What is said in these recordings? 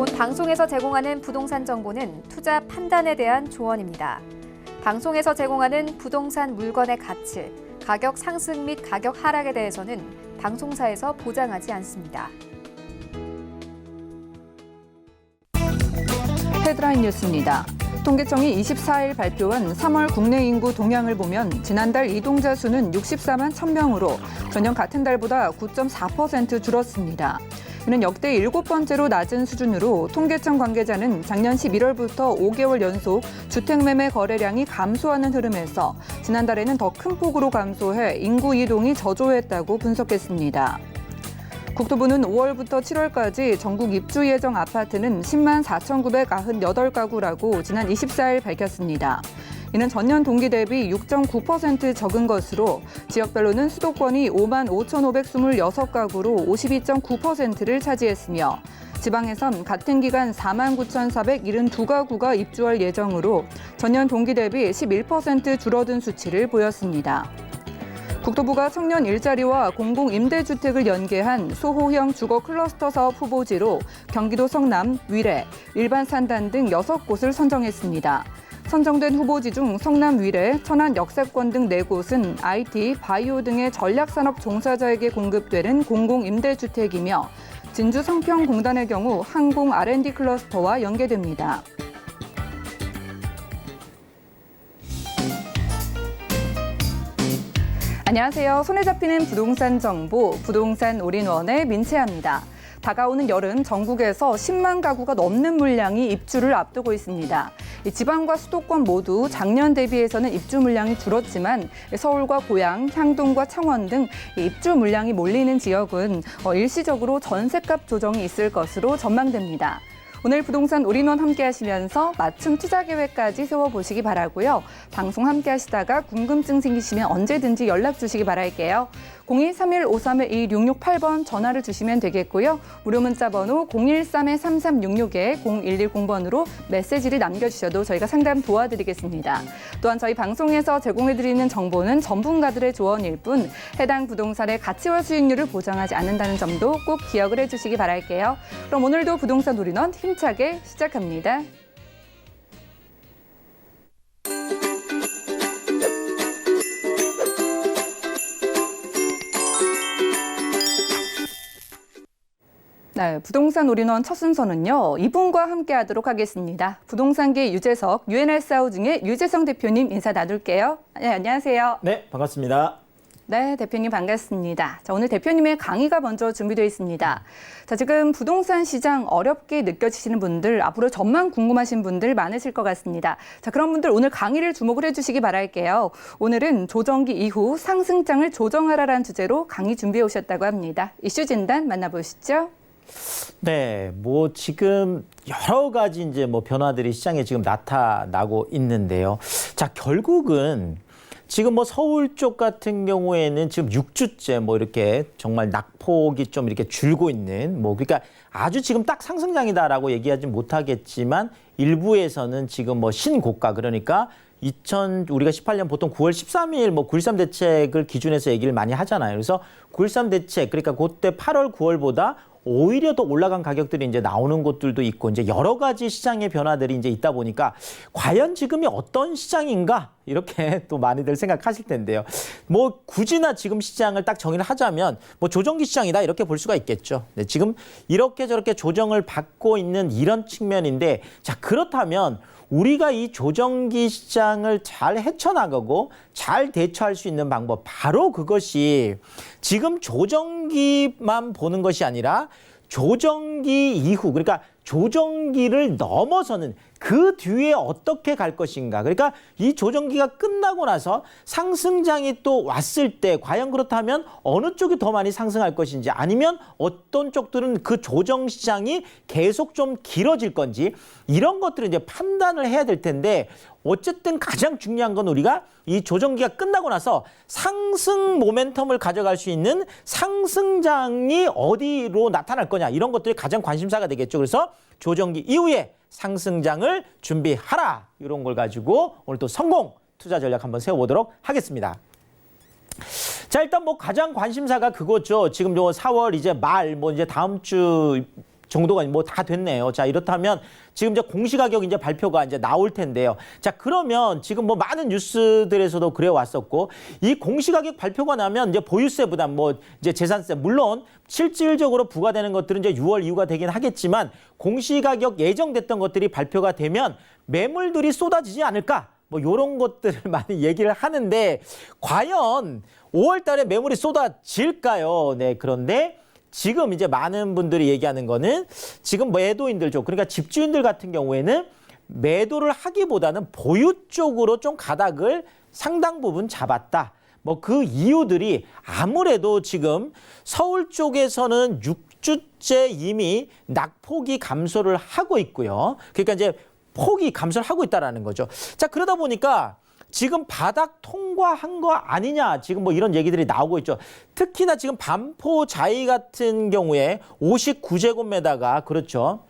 본 방송에서 제공하는 부동산 정보는 투자 판단에 대한 조언입니다. 방송에서 제공하는 부동산 물건의 가치, 가격 상승 및 가격 하락에 대해서는 방송사에서 보장하지 않습니다. 헤드라인 뉴스입니다. 통계청이 24일 발표한 3월 국내 인구 동향을 보면 지난달 이동자 수는 64만 1,000명으로 전년 같은 달보다 9.4% 줄었습니다. 이는 역대 7번째로 낮은 수준으로 통계청 관계자는 작년 11월부터 5개월 연속 주택매매 거래량이 감소하는 흐름에서 지난달에는 더 큰 폭으로 감소해 인구 이동이 저조했다고 분석했습니다. 국토부는 5월부터 7월까지 전국 입주 예정 아파트는 10만 4,998가구라고 지난 24일 밝혔습니다. 이는 전년 동기 대비 6.9% 적은 것으로 지역별로는 수도권이 5만 5,526가구로 52.9%를 차지했으며 지방에선 같은 기간 4만 9,472가구가 입주할 예정으로 전년 동기 대비 11% 줄어든 수치를 보였습니다. 국토부가 청년 일자리와 공공임대주택을 연계한 소호형 주거 클러스터 사업 후보지로 경기도 성남, 위례, 일반 산단 등 6곳을 선정했습니다. 선정된 후보지 중 성남 위례, 천안 역세권 등 4곳은 IT, 바이오 등의 전략산업 종사자에게 공급되는 공공임대주택이며 진주 성평공단의 경우 항공 R&D 클러스터와 연계됩니다. 안녕하세요. 손에 잡히는 부동산 정보, 부동산 올인원의 민채아입니다. 다가오는 여름 전국에서 10만 가구가 넘는 물량이 입주를 앞두고 있습니다. 지방과 수도권 모두 작년 대비해서는 입주 물량이 줄었지만 서울과 고양, 향동과 창원 등 입주 물량이 몰리는 지역은 일시적으로 전셋값 조정이 있을 것으로 전망됩니다. 오늘 부동산 올인원 함께 하시면서 맞춤 투자 계획까지 세워보시기 바라고요. 방송 함께 하시다가 궁금증 생기시면 언제든지 연락 주시기 바랄게요. 023153-2668번 전화를 주시면 되겠고요. 무료 문자 번호 013-3366에 0110번으로 메시지를 남겨주셔도 저희가 상담 도와드리겠습니다. 또한 저희 방송에서 제공해드리는 정보는 전문가들의 조언일 뿐 해당 부동산의 가치와 수익률을 보장하지 않는다는 점도 꼭 기억을 해주시기 바랄게요. 그럼 오늘도 부동산 올인원 힘차게 시작합니다. 네, 부동산 올인원 첫 순서는요. 이분과 함께 하도록 하겠습니다. 부동산계 유재석, UNS 하우징의 유재성 대표님 인사 나눌게요. 네, 안녕하세요. 네, 반갑습니다. 네, 대표님 반갑습니다. 자, 오늘 대표님의 강의가 먼저 준비되어 있습니다. 자, 지금 부동산 시장 어렵게 느껴지시는 분들, 앞으로 전망 궁금하신 분들 많으실 것 같습니다. 자, 그런 분들 오늘 강의를 주목을 해주시기 바랄게요. 오늘은 조정기 이후 상승장을 조정하라라는 주제로 강의 준비해 오셨다고 합니다. 이슈 진단 만나보시죠. 네, 뭐 지금 여러 가지 이제 뭐 변화들이 시장에 지금 나타나고 있는데요. 자, 결국은 지금 뭐 서울 쪽 같은 경우에는 지금 6주째 뭐 이렇게 정말 낙폭이 좀 이렇게 줄고 있는 뭐 그러니까 아주 지금 딱 상승장이다라고 얘기하지 못하겠지만 일부에서는 지금 뭐 신고가 그러니까 우리가 18년 보통 9월 13일 뭐 9.13 대책을 기준해서 얘기를 많이 하잖아요. 그래서 9.13 대책 그러니까 그때 8월 9월보다 오히려 더 올라간 가격들이 이제 나오는 곳들도 있고 이제 여러 가지 시장의 변화들이 이제 있다 보니까 과연 지금이 어떤 시장인가 이렇게 또 많이들 생각하실 텐데요. 뭐 굳이나 지금 시장을 딱 정의를 하자면 뭐 조정기 시장이다 이렇게 볼 수가 있겠죠. 네, 지금 이렇게 저렇게 조정을 받고 있는 이런 측면인데 자 그렇다면 우리가 이 조정기 시장을 잘 헤쳐나가고 잘 대처할 수 있는 방법 바로 그것이 지금 조정기만 보는 것이 아니라 조정기 이후 그러니까 조정기를 넘어서는 그 뒤에 어떻게 갈 것인가. 그러니까 이 조정기가 끝나고 나서 상승장이 또 왔을 때 과연 그렇다면 어느 쪽이 더 많이 상승할 것인지 아니면 어떤 쪽들은 그 조정 시장이 계속 좀 길어질 건지 이런 것들을 이제 판단을 해야 될 텐데 어쨌든 가장 중요한 건 우리가 이 조정기가 끝나고 나서 상승 모멘텀을 가져갈 수 있는 상승장이 어디로 나타날 거냐 이런 것들이 가장 관심사가 되겠죠. 그래서 조정기 이후에 상승장을 준비하라 이런 걸 가지고 오늘 또 성공 투자 전략 한번 세워보도록 하겠습니다. 자 일단 뭐 가장 관심사가 그거죠. 지금 요 4월 이제 말 뭐 이제 다음 주 정도가 뭐 다 됐네요. 자, 이렇다면 지금 이제 공시가격 이제 발표가 이제 나올 텐데요. 자, 그러면 지금 뭐 많은 뉴스들에서도 그래 왔었고, 이 공시가격 발표가 나면 이제 보유세 부담, 뭐 이제 재산세, 물론 실질적으로 부과되는 것들은 이제 6월 이후가 되긴 하겠지만, 공시가격 예정됐던 것들이 발표가 되면 매물들이 쏟아지지 않을까? 뭐 이런 것들을 많이 얘기를 하는데, 과연 5월 달에 매물이 쏟아질까요? 네, 그런데 지금 이제 많은 분들이 얘기하는 거는 지금 매도인들 쪽, 그러니까 집주인들 같은 경우에는 매도를 하기보다는 보유 쪽으로 좀 가닥을 상당 부분 잡았다. 뭐 그 이유들이 아무래도 지금 서울 쪽에서는 6주째 이미 낙폭이 감소를 하고 있고요. 그러니까 이제 폭이 감소를 하고 있다라는 거죠. 자, 그러다 보니까 지금 바닥 통과한 거 아니냐, 지금 뭐 이런 얘기들이 나오고 있죠. 특히나 지금 반포 자이 같은 경우에 59제곱미터가 그렇죠.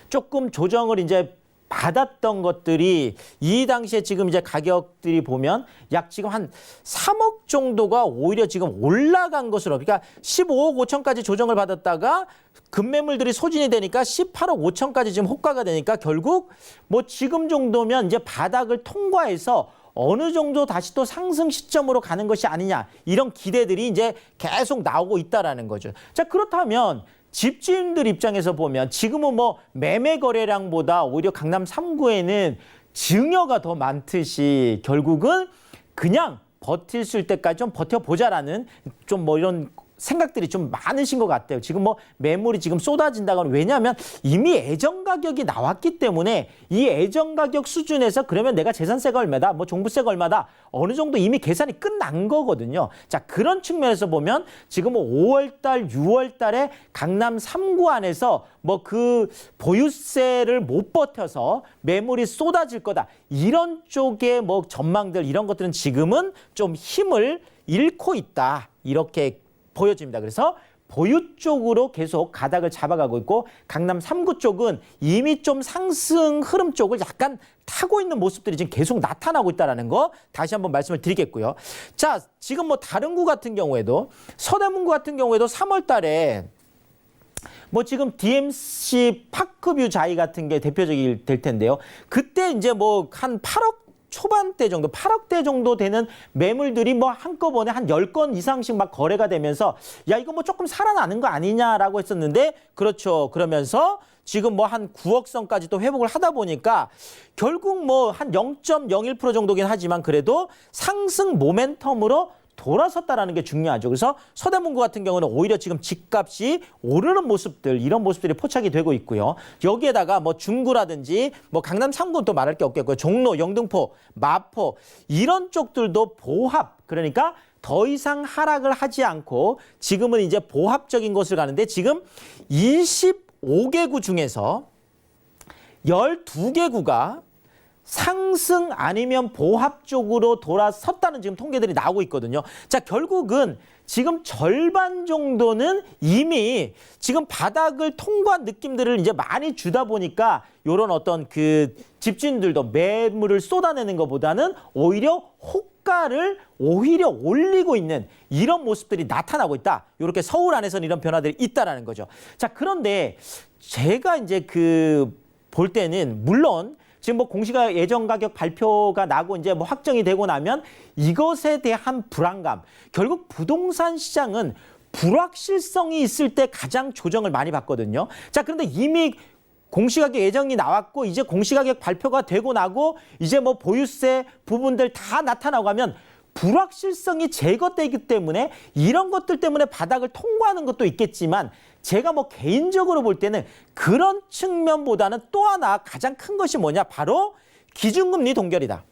조금 조정을 이제 받았던 것들이 이 당시에 지금 이제 가격들이 보면 약 지금 한 3억 정도가 오히려 지금 올라간 것으로, 그러니까 15억 5천까지 조정을 받았다가 급매물들이 소진이 되니까 18억 5천까지 지금 호가가 되니까 결국 뭐 지금 정도면 이제 바닥을 통과해서 어느 정도 다시 또 상승 시점으로 가는 것이 아니냐, 이런 기대들이 이제 계속 나오고 있다라는 거죠. 자, 그렇다면 집주인들 입장에서 보면 지금은 뭐 매매 거래량보다 오히려 강남 3구에는 증여가 더 많듯이 결국은 그냥 버틸 수 있을 때까지 좀 버텨보자라는 좀 뭐 이런 생각들이 좀 많으신 것 같아요. 지금 뭐 매물이 지금 쏟아진다거나, 왜냐하면 이미 애정 가격이 나왔기 때문에 이 애정 가격 수준에서 그러면 내가 재산세가 얼마다, 뭐 종부세가 얼마다, 어느 정도 이미 계산이 끝난 거거든요. 자, 그런 측면에서 보면 지금 뭐 5월 달, 6월 달에 강남 3구 안에서 뭐 그 보유세를 못 버텨서 매물이 쏟아질 거다, 이런 쪽의 뭐 전망들, 이런 것들은 지금은 좀 힘을 잃고 있다, 이렇게 보여집니다. 그래서 보유 쪽으로 계속 가닥을 잡아가고 있고, 강남 3구 쪽은 이미 좀 상승 흐름 쪽을 약간 타고 있는 모습들이 지금 계속 나타나고 있다는 거 다시 한번 말씀을 드리겠고요. 자, 지금 뭐 다른 구 같은 경우에도, 서대문구 같은 경우에도 3월 달에 뭐 지금 DMC 파크뷰 자이 같은 게 대표적이 될 텐데요. 그때 이제 뭐 한 8억 초반대 정도, 8억대 정도 되는 매물들이 뭐 한꺼번에 한 10건 이상씩 막 거래가 되면서 야, 이거 뭐 조금 살아나는 거 아니냐라고 했었는데, 그렇죠. 그러면서 지금 뭐 한 9억 선까지 또 회복을 하다 보니까 결국 뭐 한 0.01% 정도긴 하지만 그래도 상승 모멘텀으로 돌아섰다라는 게 중요하죠. 그래서 서대문구 같은 경우는 오히려 지금 집값이 오르는 모습들, 이런 모습들이 포착이 되고 있고요. 여기에다가 뭐 중구라든지 뭐 강남 3구는 또 말할 게 없겠고요. 종로, 영등포, 마포, 이런 쪽들도 보합, 그러니까 더 이상 하락을 하지 않고 지금은 이제 보합적인 것을 가는데, 지금 25개 구 중에서 12개 구가 상승 아니면 보합 쪽으로 돌아섰다는 지금 통계들이 나오고 있거든요. 자, 결국은 지금 절반 정도는 이미 지금 바닥을 통과한 느낌들을 이제 많이 주다 보니까 이런 어떤 그 집주인들도 매물을 쏟아내는 것보다는 오히려 호가를 오히려 올리고 있는 이런 모습들이 나타나고 있다. 이렇게 서울 안에서는 이런 변화들이 있다라는 거죠. 자, 그런데 제가 이제 그 볼 때는 물론 지금 뭐 공시가 예정 가격 발표가 나고 이제 뭐 확정이 되고 나면 이것에 대한 불안감, 결국 부동산 시장은 불확실성이 있을 때 가장 조정을 많이 받거든요. 자, 그런데 이미 공시가격 예정이 나왔고 이제 공시가격 발표가 되고 나고 이제 뭐 보유세 부분들 다 나타나고 하면 불확실성이 제거되기 때문에 이런 것들 때문에 바닥을 통과하는 것도 있겠지만, 제가 뭐 개인적으로 볼 때는 그런 측면보다는 또 하나 가장 큰 것이 뭐냐, 바로 기준금리 동결이다.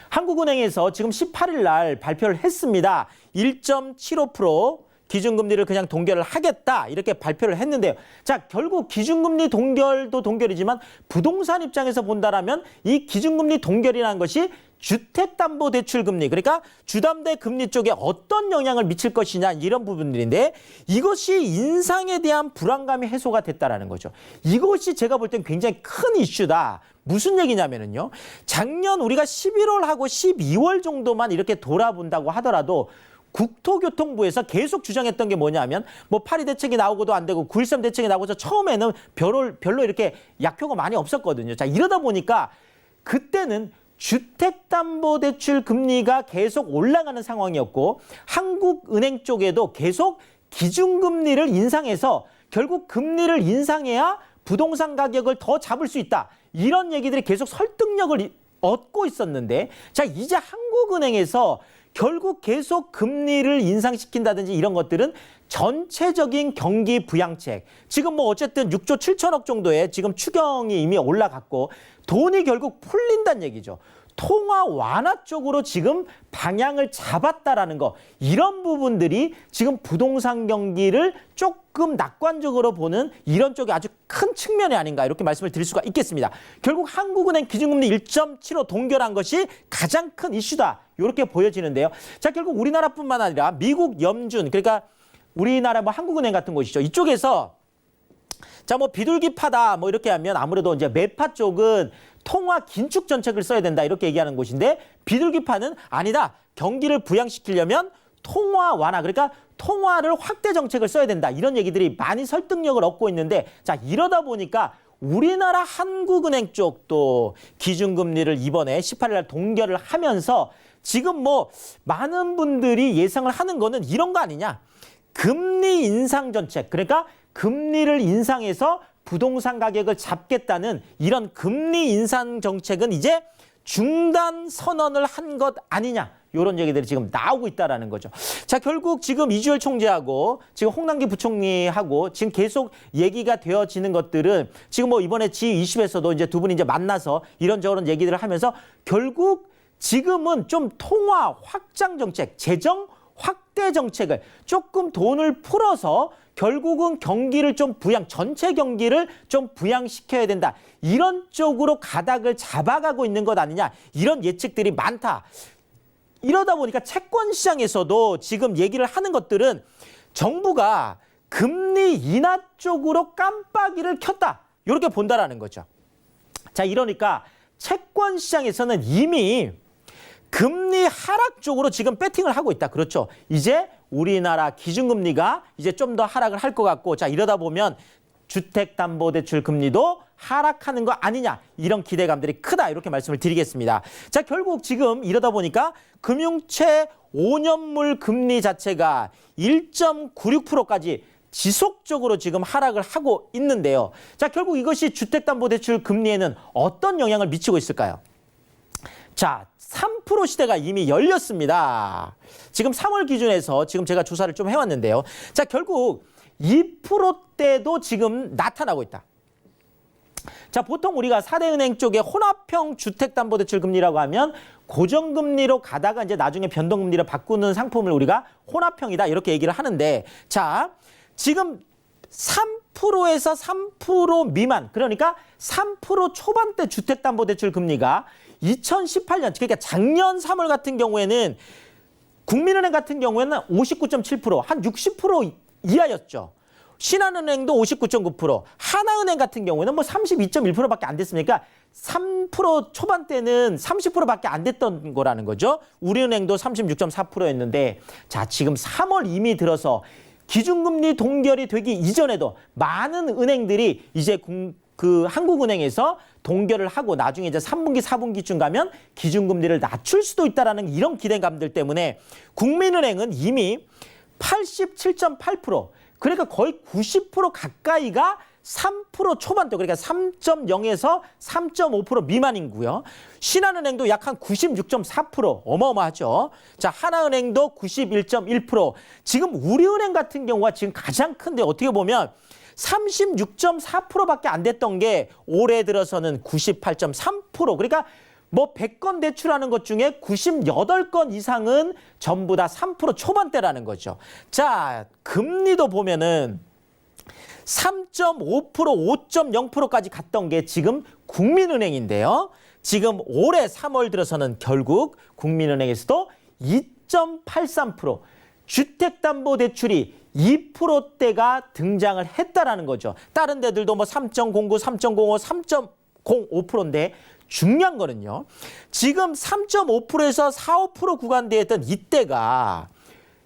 한국은행에서 지금 18일 날 발표를 했습니다. 1.75% 기준금리를 그냥 동결을 하겠다, 이렇게 발표를 했는데요. 자, 결국 기준금리 동결도 동결이지만 부동산 입장에서 본다라면 이 기준금리 동결이라는 것이 주택담보대출금리, 그러니까 주담대 금리 쪽에 어떤 영향을 미칠 것이냐, 이런 부분들인데, 이것이 인상에 대한 불안감이 해소가 됐다라는 거죠. 이것이 제가 볼 땐 굉장히 큰 이슈다. 무슨 얘기냐면요, 작년 우리가 11월하고 12월 정도만 이렇게 돌아본다고 하더라도 국토교통부에서 계속 주장했던 게 뭐냐면 뭐 8.2 대책이 나오고도 안 되고 9.13 대책이 나오고서 처음에는 별로 이렇게 약효가 많이 없었거든요. 자, 이러다 보니까 그때는 주택담보대출 금리가 계속 올라가는 상황이었고 한국은행 쪽에도 계속 기준금리를 인상해서 결국 금리를 인상해야 부동산 가격을 더 잡을 수 있다. 이런 얘기들이 계속 설득력을 얻고 있었는데 자, 이제 한국은행에서 결국 계속 금리를 인상시킨다든지 이런 것들은 전체적인 경기 부양책, 지금 뭐 어쨌든 6조 7천억 정도의 지금 추경이 이미 올라갔고 돈이 결국 풀린다는 얘기죠. 통화 완화 쪽으로 지금 방향을 잡았다라는 거, 이런 부분들이 지금 부동산 경기를 조금 낙관적으로 보는 이런 쪽이 아주 큰 측면이 아닌가 이렇게 말씀을 드릴 수가 있겠습니다. 결국 한국은행 기준금리 1.75 동결한 것이 가장 큰 이슈다 이렇게 보여지는데요. 자, 결국 우리나라뿐만 아니라 미국 연준, 그러니까 우리나라 뭐 한국은행 같은 곳이죠. 이쪽에서 자, 뭐 비둘기파다 뭐 이렇게 하면 아무래도 이제 매파 쪽은 통화 긴축 정책을 써야 된다 이렇게 얘기하는 곳인데 비둘기파는 아니다. 경기를 부양시키려면 통화 완화, 그러니까 통화를 확대 정책을 써야 된다. 이런 얘기들이 많이 설득력을 얻고 있는데 자, 이러다 보니까 우리나라 한국은행 쪽도 기준금리를 이번에 18일 날 동결을 하면서 지금 뭐 많은 분들이 예상을 하는 거는 이런 거 아니냐. 금리 인상 정책, 그러니까 금리를 인상해서 부동산 가격을 잡겠다는 이런 금리 인상 정책은 이제 중단 선언을 한 것 아니냐. 이런 얘기들이 지금 나오고 있다라는 거죠. 자, 결국 지금 이주열 총재하고 지금 홍남기 부총리하고 지금 계속 얘기가 되어지는 것들은 지금 뭐 이번에 G20에서도 이제 두 분이 이제 만나서 이런저런 얘기들을 하면서 결국 지금은 좀 통화 확장 정책, 재정 확대 정책을 조금 돈을 풀어서 결국은 경기를 좀 전체 경기를 좀 부양시켜야 된다. 이런 쪽으로 가닥을 잡아가고 있는 것 아니냐. 이런 예측들이 많다. 이러다 보니까 채권 시장에서도 지금 얘기를 하는 것들은 정부가 금리 인하 쪽으로 깜빡이를 켰다. 이렇게 본다라는 거죠. 자, 이러니까 채권 시장에서는 이미 금리 하락 쪽으로 지금 배팅을 하고 있다. 그렇죠. 이제 우리나라 기준금리가 이제 좀 더 하락을 할 것 같고 자, 이러다 보면 주택담보대출 금리도 하락하는 거 아니냐. 이런 기대감들이 크다. 이렇게 말씀을 드리겠습니다. 자, 결국 지금 이러다 보니까 금융채 5년물 금리 자체가 1.96%까지 지속적으로 지금 하락을 하고 있는데요. 자, 결국 이것이 주택담보대출 금리에는 어떤 영향을 미치고 있을까요? 자, 3% 시대가 이미 열렸습니다. 지금 3월 기준에서 지금 제가 조사를 좀 해왔는데요. 자, 결국 2%대도 지금 나타나고 있다. 자, 보통 우리가 4대 은행 쪽에 혼합형 주택담보대출 금리라고 하면 고정금리로 가다가 이제 나중에 변동금리로 바꾸는 상품을 우리가 혼합형이다 이렇게 얘기를 하는데 자, 지금 3%에서 3% 미만, 그러니까 3% 초반대 주택담보대출 금리가 2018년, 그러니까 작년 3월 같은 경우에는 국민은행 같은 경우에는 59.7%, 한 60% 이하였죠. 신한은행도 59.9%, 하나은행 같은 경우에는 뭐 32.1%밖에 안 됐으니까 3% 초반대는 30%밖에 안 됐던 거라는 거죠. 우리은행도 36.4%였는데 자, 지금 3월 이미 들어서 기준금리 동결이 되기 이전에도 많은 은행들이 이제 한국은행에서 동결을 하고 나중에 이제 3분기, 4분기쯤 가면 기준금리를 낮출 수도 있다라는 이런 기대감들 때문에 국민은행은 이미 87.8%, 그러니까 거의 90% 가까이가 3% 초반대, 그러니까 3.0에서 3.5% 미만이고요. 신한은행도 약 한 96.4%, 어마어마하죠. 자, 하나은행도 91.1%. 지금 우리은행 같은 경우가 지금 가장 큰데 어떻게 보면 36.4%밖에 안 됐던 게 올해 들어서는 98.3%. 그러니까 뭐 100건 대출하는 것 중에 98건 이상은 전부 다 3% 초반대라는 거죠. 자, 금리도 보면은 3.5%, 5.0%까지 갔던 게 지금 국민은행인데요. 지금 올해 3월 들어서는 결국 국민은행에서도 2.83%, 주택담보대출이 2%대가 등장을 했다라는 거죠. 다른 데들도 뭐 3.09, 3.05, 3.05%인데 중요한 거는요. 지금 3.5%에서 4, 5% 구간대에 있던 이때가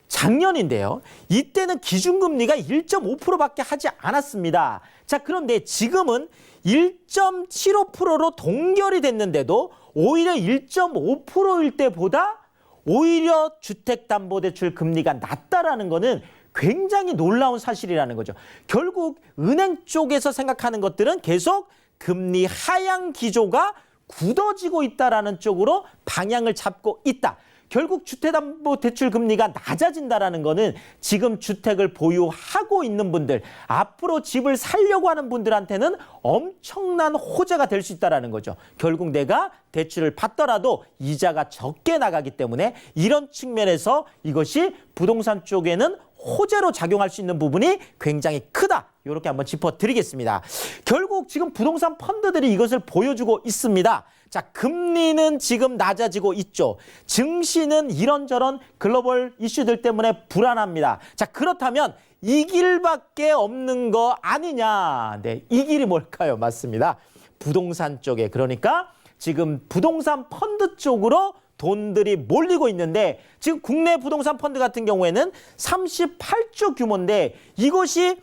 작년인데요. 이때는 기준금리가 1.5%밖에 하지 않았습니다. 자, 그런데 지금은 1.75%로 동결이 됐는데도 오히려 1.5%일 때보다 오히려 주택담보대출 금리가 낮다라는 거는 굉장히 놀라운 사실이라는 거죠. 결국 은행 쪽에서 생각하는 것들은 계속 금리 하향 기조가 굳어지고 있다라는 쪽으로 방향을 잡고 있다. 결국 주택담보대출 금리가 낮아진다라는 거는 지금 주택을 보유하고 있는 분들, 앞으로 집을 살려고 하는 분들한테는 엄청난 호재가 될 수 있다는 거죠. 결국 내가 대출을 받더라도 이자가 적게 나가기 때문에 이런 측면에서 이것이 부동산 쪽에는 호재로 작용할 수 있는 부분이 굉장히 크다. 이렇게 한번 짚어드리겠습니다. 결국 지금 부동산 펀드들이 이것을 보여주고 있습니다. 자, 금리는 지금 낮아지고 있죠. 증시는 이런저런 글로벌 이슈들 때문에 불안합니다. 자, 그렇다면 이 길밖에 없는 거 아니냐? 네, 이 길이 뭘까요? 맞습니다. 부동산 쪽에, 그러니까 지금 부동산 펀드 쪽으로 돈들이 몰리고 있는데 지금 국내 부동산 펀드 같은 경우에는 38조 규모인데 이것이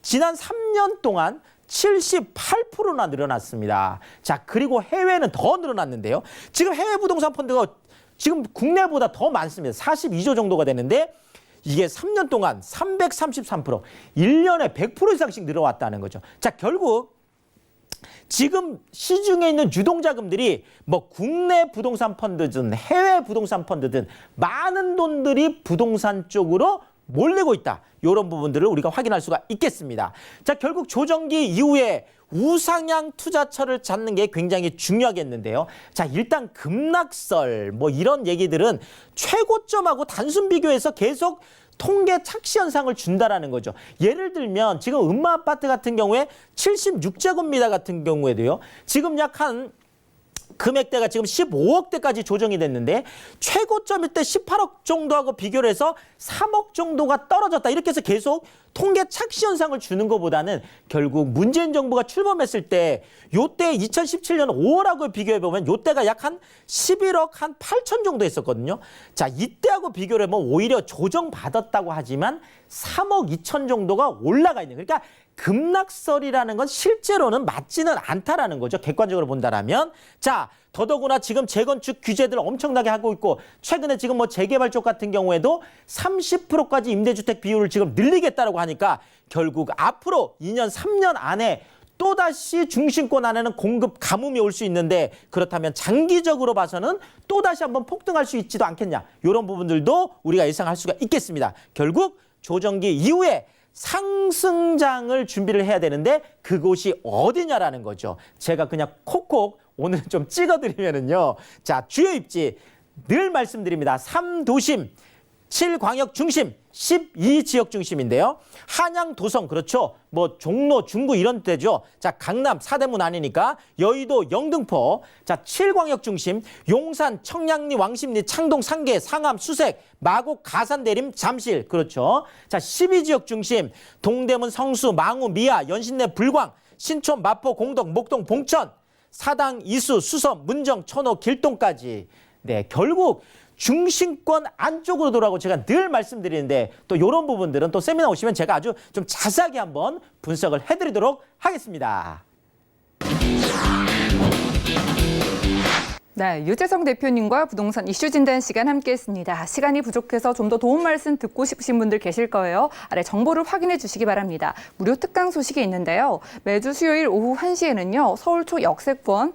지난 3년 동안 78%나 늘어났습니다. 자, 그리고 해외는 더 늘어났는데요. 지금 해외 부동산 펀드가 지금 국내보다 더 많습니다. 42조 정도가 되는데 이게 3년 동안 333%, 1년에 100% 이상씩 늘어왔다는 거죠. 자, 결국 지금 시중에 있는 유동자금들이 뭐 국내 부동산 펀드든 해외 부동산 펀드든 많은 돈들이 부동산 쪽으로 몰리고 있다. 이런 부분들을 우리가 확인할 수가 있겠습니다. 자, 결국 조정기 이후에 우상향 투자처를 찾는 게 굉장히 중요하겠는데요. 자, 일단 급락설 뭐 이런 얘기들은 최고점하고 단순 비교해서 계속 통계 착시 현상을 준다라는 거죠. 예를 들면 지금 음마아파트 같은 경우에 76제곱미터 같은 경우에도요. 지금 약 한 금액대가 지금 15억대까지 조정이 됐는데 최고점일 때 18억 정도하고 비교를 해서 3억 정도가 떨어졌다. 이렇게 해서 계속 통계 착시 현상을 주는 것보다는 결국 문재인 정부가 출범했을 때 요때 2017년 5월하고 비교해보면 요때가 약 한 11억 한 8천 정도 했었거든요. 자, 이때하고 비교를 해보면 오히려 조정받았다고 하지만 3억 2천 정도가 올라가 있는, 그러니까 급락설이라는 건 실제로는 맞지는 않다라는 거죠. 객관적으로 본다라면. 자, 더더구나 지금 재건축 규제들 엄청나게 하고 있고 최근에 지금 뭐 재개발 쪽 같은 경우에도 30%까지 임대주택 비율을 지금 늘리겠다라고 하니까 결국 앞으로 2년, 3년 안에 또다시 중심권 안에는 공급 가뭄이 올 수 있는데 그렇다면 장기적으로 봐서는 또다시 한번 폭등할 수 있지도 않겠냐. 이런 부분들도 우리가 예상할 수가 있겠습니다. 결국 조정기 이후에 상승장을 준비를 해야 되는데 그곳이 어디냐라는 거죠. 제가 그냥 콕콕 오늘 좀 찍어드리면은요. 자, 주요 입지 늘 말씀드립니다. 3도심, 7광역 중심, 12지역 중심인데요. 한양, 도성, 그렇죠. 뭐 종로, 중구 이런 데죠. 자, 강남, 사대문 아니니까 여의도, 영등포. 자, 7광역 중심, 용산, 청량리, 왕십리, 창동, 상계, 상암, 수색, 마곡, 가산, 대림, 잠실. 그렇죠. 자, 12지역 중심, 동대문, 성수, 망우, 미아, 연신내, 불광, 신촌, 마포, 공덕, 목동, 봉천, 사당, 이수, 수서, 문정, 천호, 길동까지. 네, 결국 중심권 안쪽으로 돌아가고 제가 늘 말씀드리는데 또 이런 부분들은 또 세미나 오시면 제가 아주 좀 자세하게 한번 분석을 해드리도록 하겠습니다. 네, 유재석 대표님과 부동산 이슈 진단 시간 함께했습니다. 시간이 부족해서 좀 더 도움 말씀 듣고 싶으신 분들 계실 거예요. 아래 정보를 확인해 주시기 바랍니다. 무료 특강 소식이 있는데요. 매주 수요일 오후 1시에는요. 서울초 역세권,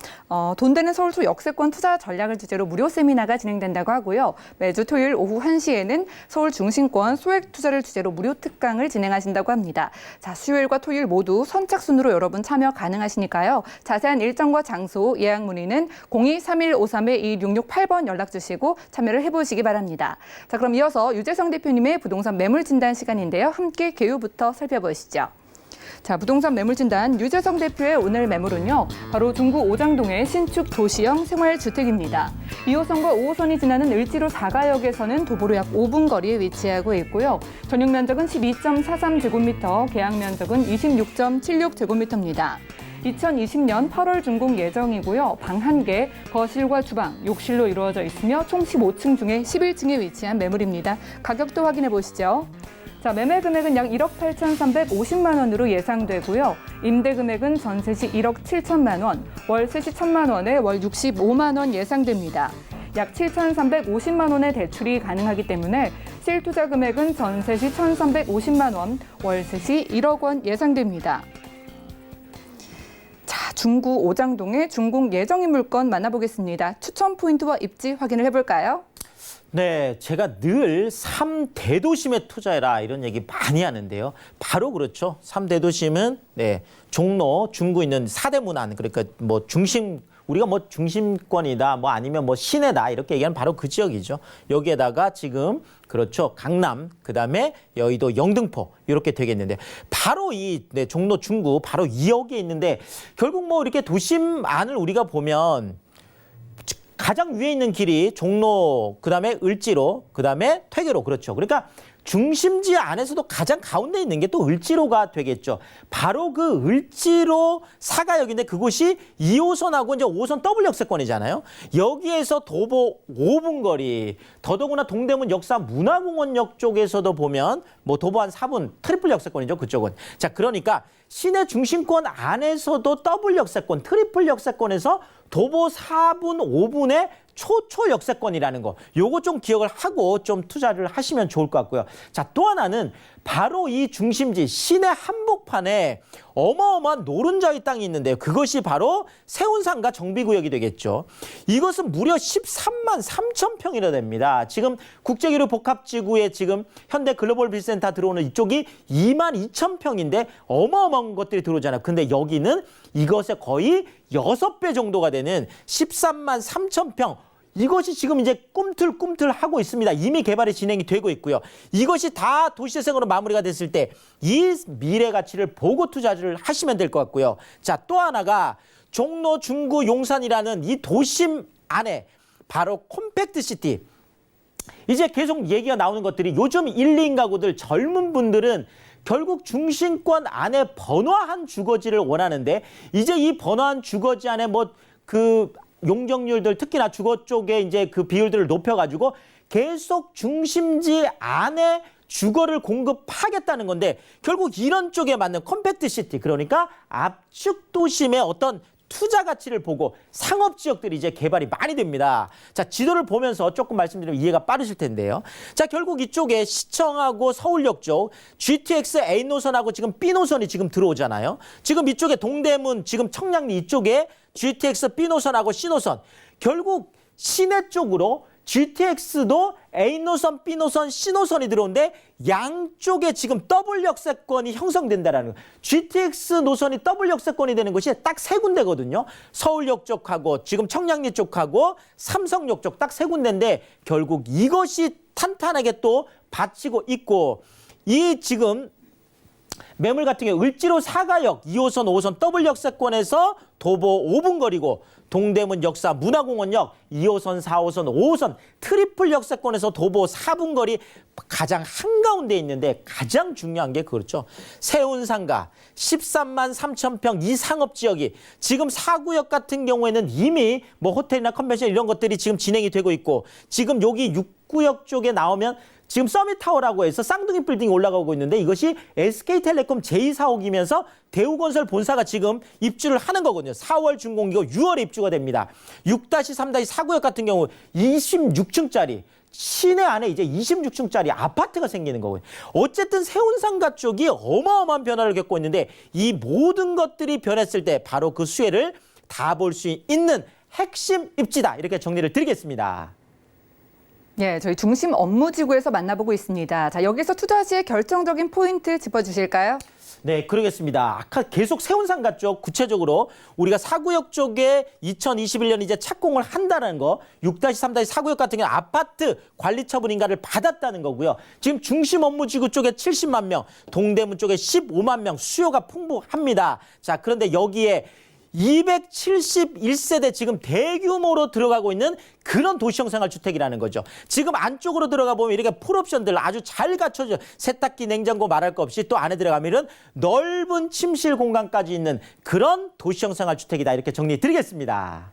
돈 되는 서울초 역세권 투자 전략을 주제로 무료 세미나가 진행된다고 하고요. 매주 토요일 오후 1시에는 서울 중심권 소액 투자를 주제로 무료 특강을 진행하신다고 합니다. 자, 수요일과 토요일 모두 선착순으로 여러분 참여 가능하시니까요. 자세한 일정과 장소, 예약 문의는 023153-2668번 연락 주시고 참여를 해보시기 바랍니다. 자, 그럼 이어서 유재석 대표님의 부동산 매물 진단 시간인데요. 함께 개요부터 살펴보시죠. 자, 부동산 매물 진단 유재석 대표의 오늘 매물은요. 바로 중구 오장동의 신축 도시형 생활주택입니다. 2호선과 5호선이 지나는 을지로 4가역에서는 도보로 약 5분 거리에 위치하고 있고요. 전용 면적은 12.43제곱미터, 계약 면적은 26.76제곱미터입니다. 2020년 8월 준공 예정이고요. 방 1개, 거실과 주방, 욕실로 이루어져 있으며 총 15층 중에 11층에 위치한 매물입니다. 가격도 확인해 보시죠. 자, 매매 금액은 약 1억 8,350만 원으로 예상되고요. 임대 금액은 전세 시 1억 7천만 원, 월세 시 1천만 원에 월 65만 원 예상됩니다. 약 7,350만 원의 대출이 가능하기 때문에 실투자 금액은 전세 시 1,350만 원, 월세 시 1억 원 예상됩니다. 자, 중구 오장동의 준공 예정인 물건 만나보겠습니다. 추천 포인트와 입지 확인을 해볼까요? 네, 제가 늘 3대도심에 투자해라 이런 얘기 많이 하는데요. 바로 그렇죠. 3대도심은 네, 종로, 중구 있는 4대 문안, 그러니까 뭐 중심, 우리가 뭐 중심권이다, 뭐 아니면 뭐 시내다 이렇게 얘기하는 바로 그 지역이죠. 여기에다가 지금 그렇죠. 강남, 그다음에 여의도, 영등포 이렇게 되겠는데 바로 이 네, 종로, 중구 바로 2억에 있는데 결국 뭐 이렇게 도심 안을 우리가 보면 가장 위에 있는 길이 종로, 그다음에 을지로, 그다음에 퇴계로 그렇죠. 그러니까 중심지 안에서도 가장 가운데 있는 게 또 을지로가 되겠죠. 바로 그 을지로 사가역인데 그곳이 2호선하고 이제 5호선 더블 역세권이잖아요. 여기에서 도보 5분 거리, 더더구나 동대문 역사 문화공원역 쪽에서도 보면 뭐 도보 한 4분 트리플 역세권이죠. 그쪽은. 자, 그러니까 시내 중심권 안에서도 더블 역세권, 트리플 역세권에서 도보 4분, 5분의 초초 역세권이라는 거. 요거 좀 기억을 하고 좀 투자를 하시면 좋을 것 같고요. 자, 또 하나는 바로 이 중심지 시내 한복판에 어마어마한 노른자의 땅이 있는데요. 그것이 바로 세운상가 정비구역이 되겠죠. 이것은 무려 13만 3천 평이나 됩니다. 지금 국제기류 복합지구에 지금 현대 글로벌 빌센터 들어오는 이쪽이 2만 2천 평인데 어마어마한 것들이 들어오잖아요. 근데 여기는 이것의 거의 6배 정도가 되는 13만 3천 평. 이것이 지금 이제 꿈틀꿈틀 하고 있습니다. 이미 개발이 진행이 되고 있고요. 이것이 다 도시재생으로 마무리가 됐을 때 이 미래 가치를 보고 투자를 하시면 될 것 같고요. 자, 또 하나가 종로, 중구, 용산이라는 이 도심 안에 바로 콤팩트 시티. 이제 계속 얘기가 나오는 것들이 요즘 1, 2인 가구들 젊은 분들은 결국 중심권 안에 번화한 주거지를 원하는데 이제 이 번화한 주거지 안에 뭐 그 용적률들 특히나 주거 쪽에 이제 그 비율들을 높여가지고 계속 중심지 안에 주거를 공급하겠다는 건데 결국 이런 쪽에 맞는 컴팩트 시티 그러니까 압축 도심의 어떤 투자 가치를 보고 상업 지역들이 이제 개발이 많이 됩니다. 자, 지도를 보면서 조금 말씀드리면 이해가 빠르실 텐데요. 자, 결국 이쪽에 시청하고 서울역 쪽 GTX A 노선하고 지금 B 노선이 지금 들어오잖아요. 지금 이쪽에 동대문 지금 청량리 이쪽에 GTX B 노선하고 C 노선 결국 시내 쪽으로 GTX도 A 노선, B 노선, C 노선이 들어오는데 양쪽에 지금 더블 역세권이 형성된다라는 거예요. GTX 노선이 더블 역세권이 되는 것이 딱 세 군데거든요. 서울역 쪽하고 지금 청량리 쪽하고 삼성역 쪽 딱 세 군데인데 결국 이것이 탄탄하게 또 받치고 있고 이 지금 매물 같은 경우 을지로 사가역 2호선, 5호선 더블 역세권에서 도보 5분 거리고 동대문 역사 문화공원역 2호선, 4호선, 5호선 트리플 역세권에서 도보 4분 거리 가장 한가운데 있는데 가장 중요한 게 그렇죠. 세운상가 13만 3천 평 이 상업지역이 지금 4구역 같은 경우에는 이미 뭐 호텔이나 컨벤션 이런 것들이 지금 진행이 되고 있고 지금 여기 6구역 쪽에 나오면 지금 서밋타워라고 해서 쌍둥이 빌딩이 올라가고 있는데 이것이 SK텔레콤 제2사옥이면서 대우건설 본사가 지금 입주를 하는 거거든요. 4월 준공이고 6월에 입주가 됩니다. 6-3-4구역 같은 경우 26층짜리 시내 안에 이제 26층짜리 아파트가 생기는 거고요. 어쨌든 세운상가 쪽이 어마어마한 변화를 겪고 있는데 이 모든 것들이 변했을 때 바로 그 수혜를 다 볼 수 있는 핵심 입지다. 이렇게 정리를 드리겠습니다. 예, 저희 중심 업무지구에서 만나보고 있습니다. 자, 여기서 투자 시의 결정적인 포인트 짚어주실까요? 네, 그러겠습니다. 아까 계속 세운상가 쪽 구체적으로 우리가 4구역 쪽에 2021년 이제 착공을 한다는 거 6-3-4구역 같은 경우는 아파트 관리 처분 인가를 받았다는 거고요. 지금 중심 업무지구 쪽에 70만 명, 동대문 쪽에 15만 명 수요가 풍부합니다. 자, 그런데 여기에 271세대 지금 대규모로 들어가고 있는 그런 도시형 생활주택이라는 거죠. 지금 안쪽으로 들어가 보면 이렇게 풀옵션들 아주 잘 갖춰져 세탁기, 냉장고 말할 거 없이 또 안에 들어가면은 넓은 침실 공간까지 있는 그런 도시형 생활주택이다. 이렇게 정리 드리겠습니다.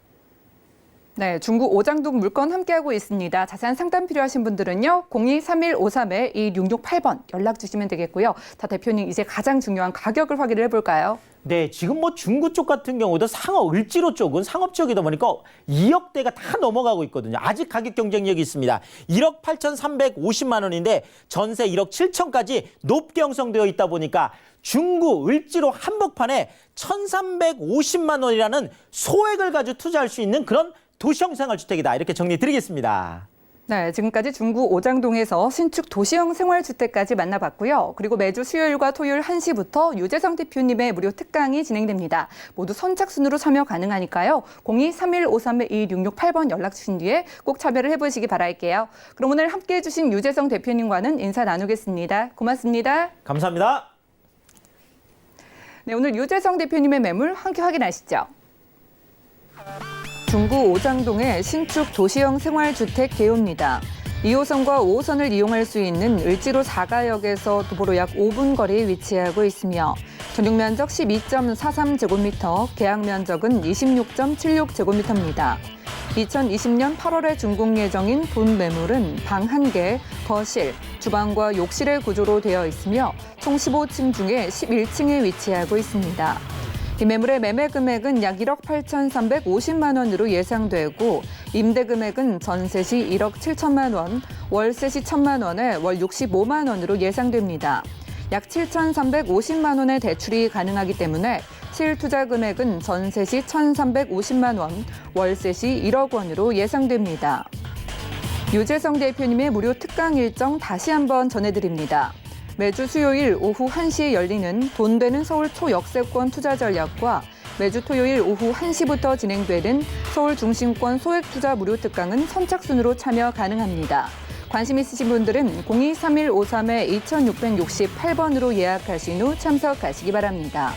네, 중구 오장동 물건 함께하고 있습니다. 자세한 상담 필요하신 분들은요. 02-3153-2668번 연락 주시면 되겠고요. 자, 대표님 이제 가장 중요한 가격을 확인을 해볼까요? 네, 지금 뭐 중구 쪽 같은 경우도 상업, 을지로 쪽은 상업 지역이다 보니까 2억대가 다 넘어가고 있거든요. 아직 가격 경쟁력이 있습니다. 1억 8,350만 원인데 전세 1억 7천까지 높게 형성되어 있다 보니까 중구, 을지로 한복판에 1,350만 원이라는 소액을 가지고 투자할 수 있는 그런 도시형 생활주택이다. 이렇게 정리 드리겠습니다. 네, 지금까지 중구 오장동에서 신축 도시형 생활주택까지 만나봤고요. 그리고 매주 수요일과 토요일 1시부터 유재성 대표님의 무료 특강이 진행됩니다. 모두 선착순으로 참여 가능하니까요. 02-3153-2668번 연락 주신 뒤에 꼭 참여를 해보시기 바랄게요. 그럼 오늘 함께해 주신 유재성 대표님과는 인사 나누겠습니다. 고맙습니다. 감사합니다. 네, 오늘 유재성 대표님의 매물 함께 확인하시죠. 중구 오장동의 신축 도시형 생활주택 개요입니다. 2호선과 5호선을 이용할 수 있는 을지로 4가역에서 도보로 약 5분 거리에 위치하고 있으며 전용 면적 12.43제곱미터, 계약 면적은 26.76제곱미터입니다. 2020년 8월에 준공 예정인 본 매물은 방 1개, 거실, 주방과 욕실의 구조로 되어 있으며 총 15층 중에 11층에 위치하고 있습니다. 이 매물의 매매 금액은 약 1억 8,350만 원으로 예상되고 임대 금액은 전세 시 1억 7천만 원, 월세 시 1천만 원에 월 65만 원으로 예상됩니다. 약 7,350만 원의 대출이 가능하기 때문에 실투자 금액은 전세 시 1,350만 원, 월세 시 1억 원으로 예상됩니다. 유재성 대표님의 무료 특강 일정 다시 한번 전해드립니다. 매주 수요일 오후 1시에 열리는 돈 되는 서울 초역세권 투자 전략과 매주 토요일 오후 1시부터 진행되는 서울 중심권 소액 투자 무료 특강은 선착순으로 참여 가능합니다. 관심 있으신 분들은 02-3153-2668번으로 예약하신 후 참석하시기 바랍니다.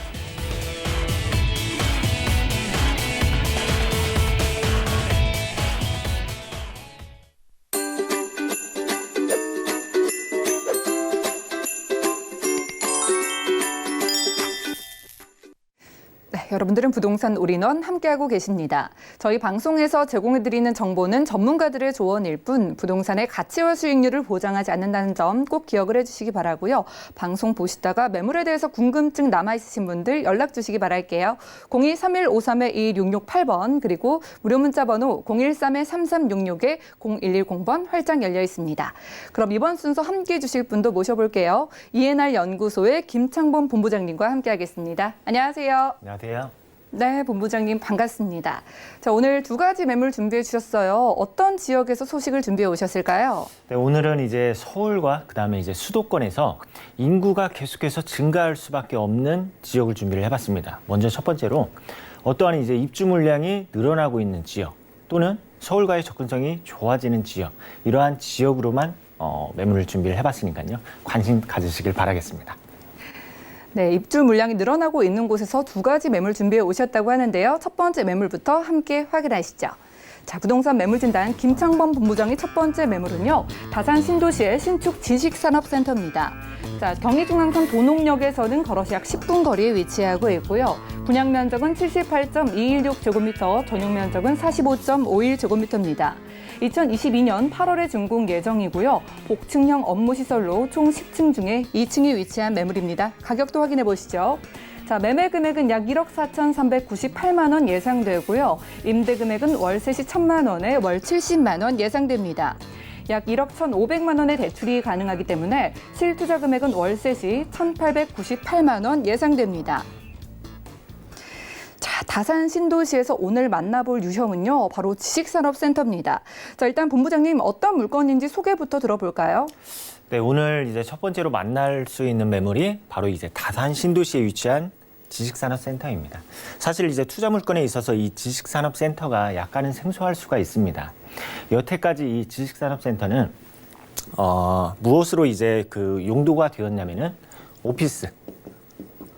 여러분들은 부동산 올인원 함께하고 계십니다. 저희 방송에서 제공해드리는 정보는 전문가들의 조언일 뿐 부동산의 가치와 수익률을 보장하지 않는다는 점 꼭 기억을 해주시기 바라고요. 방송 보시다가 매물에 대해서 궁금증 남아있으신 분들 연락 주시기 바랄게요. 02-3153-2668번 그리고 무료 문자 번호 013-3366-0110번 활짝 열려 있습니다. 그럼 이번 순서 함께해 주실 분도 모셔볼게요. ENR 연구소의 김창범 본부장님과 함께하겠습니다. 안녕하세요. 안녕하세요. 네, 본부장님 반갑습니다. 자, 오늘 두 가지 매물 준비해 주셨어요. 어떤 지역에서 소식을 준비해 오셨을까요? 네, 오늘은 이제 서울과 그다음에 이제 수도권에서 인구가 계속해서 증가할 수밖에 없는 지역을 준비를 해봤습니다. 먼저 첫 번째로 어떠한 이제 입주 물량이 늘어나고 있는 지역 또는 서울과의 접근성이 좋아지는 지역 이러한 지역으로만 매물을 준비를 해봤으니까요. 관심 가지시길 바라겠습니다. 네, 입주 물량이 늘어나고 있는 곳에서 두 가지 매물 준비해 오셨다고 하는데요. 첫 번째 매물부터 함께 확인하시죠. 자, 부동산 매물진단 김창범 본부장의 첫 번째 매물은요. 다산 신도시의 신축 지식산업센터입니다. 자, 경의중앙선 도농역에서는 걸어서 약 10분 거리에 위치하고 있고요. 분양 면적은 78.216제곱미터, 전용 면적은 45.51제곱미터입니다. 2022년 8월에 준공 예정이고요. 복층형 업무시설로 총 10층 중에 2층에 위치한 매물입니다. 가격도 확인해 보시죠. 자, 매매 금액은 약 1억 4,398만 원 예상되고요. 임대 금액은 월세 시 1,000만 원에 월 70만 원 예상됩니다. 약 1억 1,500만 원의 대출이 가능하기 때문에 실투자 금액은 월세 시 1,898만 원 예상됩니다. 자, 다산 신도시에서 오늘 만나볼 유형은요, 바로 지식산업센터입니다. 자, 일단 본부장님 어떤 물건인지 소개부터 들어볼까요? 네, 오늘 이제 첫 번째로 만날 수 있는 매물이 바로 이제 다산 신도시에 위치한 지식산업센터입니다. 사실 이제 투자 물건에 있어서 이 지식산업센터가 약간은 생소할 수가 있습니다. 여태까지 이 지식산업센터는 무엇으로 이제 그 용도가 되었냐면은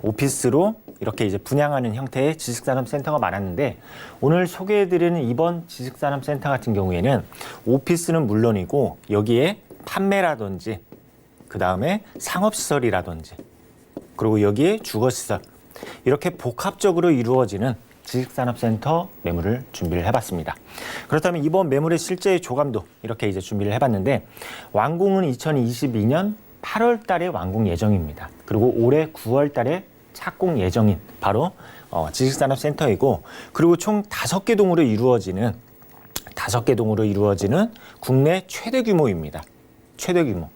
오피스로 이렇게 이제 분양하는 형태의 지식산업센터가 많았는데 오늘 소개해드리는 이번 지식산업센터 같은 경우에는 오피스는 물론이고 여기에 판매라든지 그 다음에 상업시설이라든지 그리고 여기에 주거시설 이렇게 복합적으로 이루어지는 지식산업센터 매물을 준비를 해봤습니다. 그렇다면 이번 매물의 실제 조감도 이렇게 이제 준비를 해봤는데 완공은 2022년 8월 달에 완공 예정입니다. 그리고 올해 9월 달에 착공 예정인 바로 지식산업센터이고 그리고 총 5개 동으로 이루어지는 국내 최대 규모입니다. 최대 규모.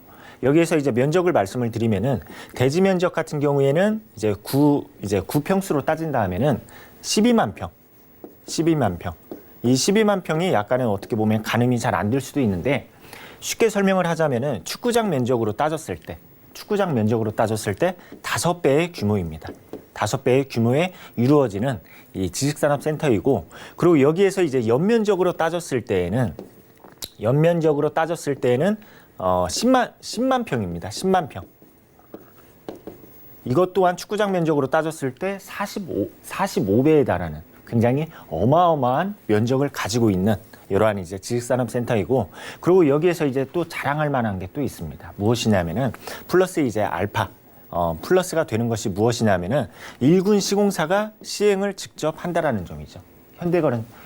여기에서 이제 면적을 말씀을 드리면은 대지 면적 같은 경우에는 이제 9평수로 따진다면은 12만 평. 이 12만 평이 약간은 어떻게 보면 가늠이 잘 안 될 수도 있는데 쉽게 설명을 하자면은 축구장 면적으로 따졌을 때 5배의 규모입니다. 5배의 규모에 이루어지는 이 지식산업센터이고 그리고 여기에서 이제 연면적으로 따졌을 때에는 10만 평입니다. 10만 평. 이것 또한 축구장 면적으로 따졌을 때 45배에 달하는 굉장히 어마어마한 면적을 가지고 있는 이러한 이제 지식산업센터이고 그리고 여기에서 이제 또 자랑할 만한 게 또 있습니다. 무엇이냐면은 플러스 이제 알파 플러스가 되는 것이 무엇이냐면은 일군 시공사가 시행을 직접 한다라는 점이죠.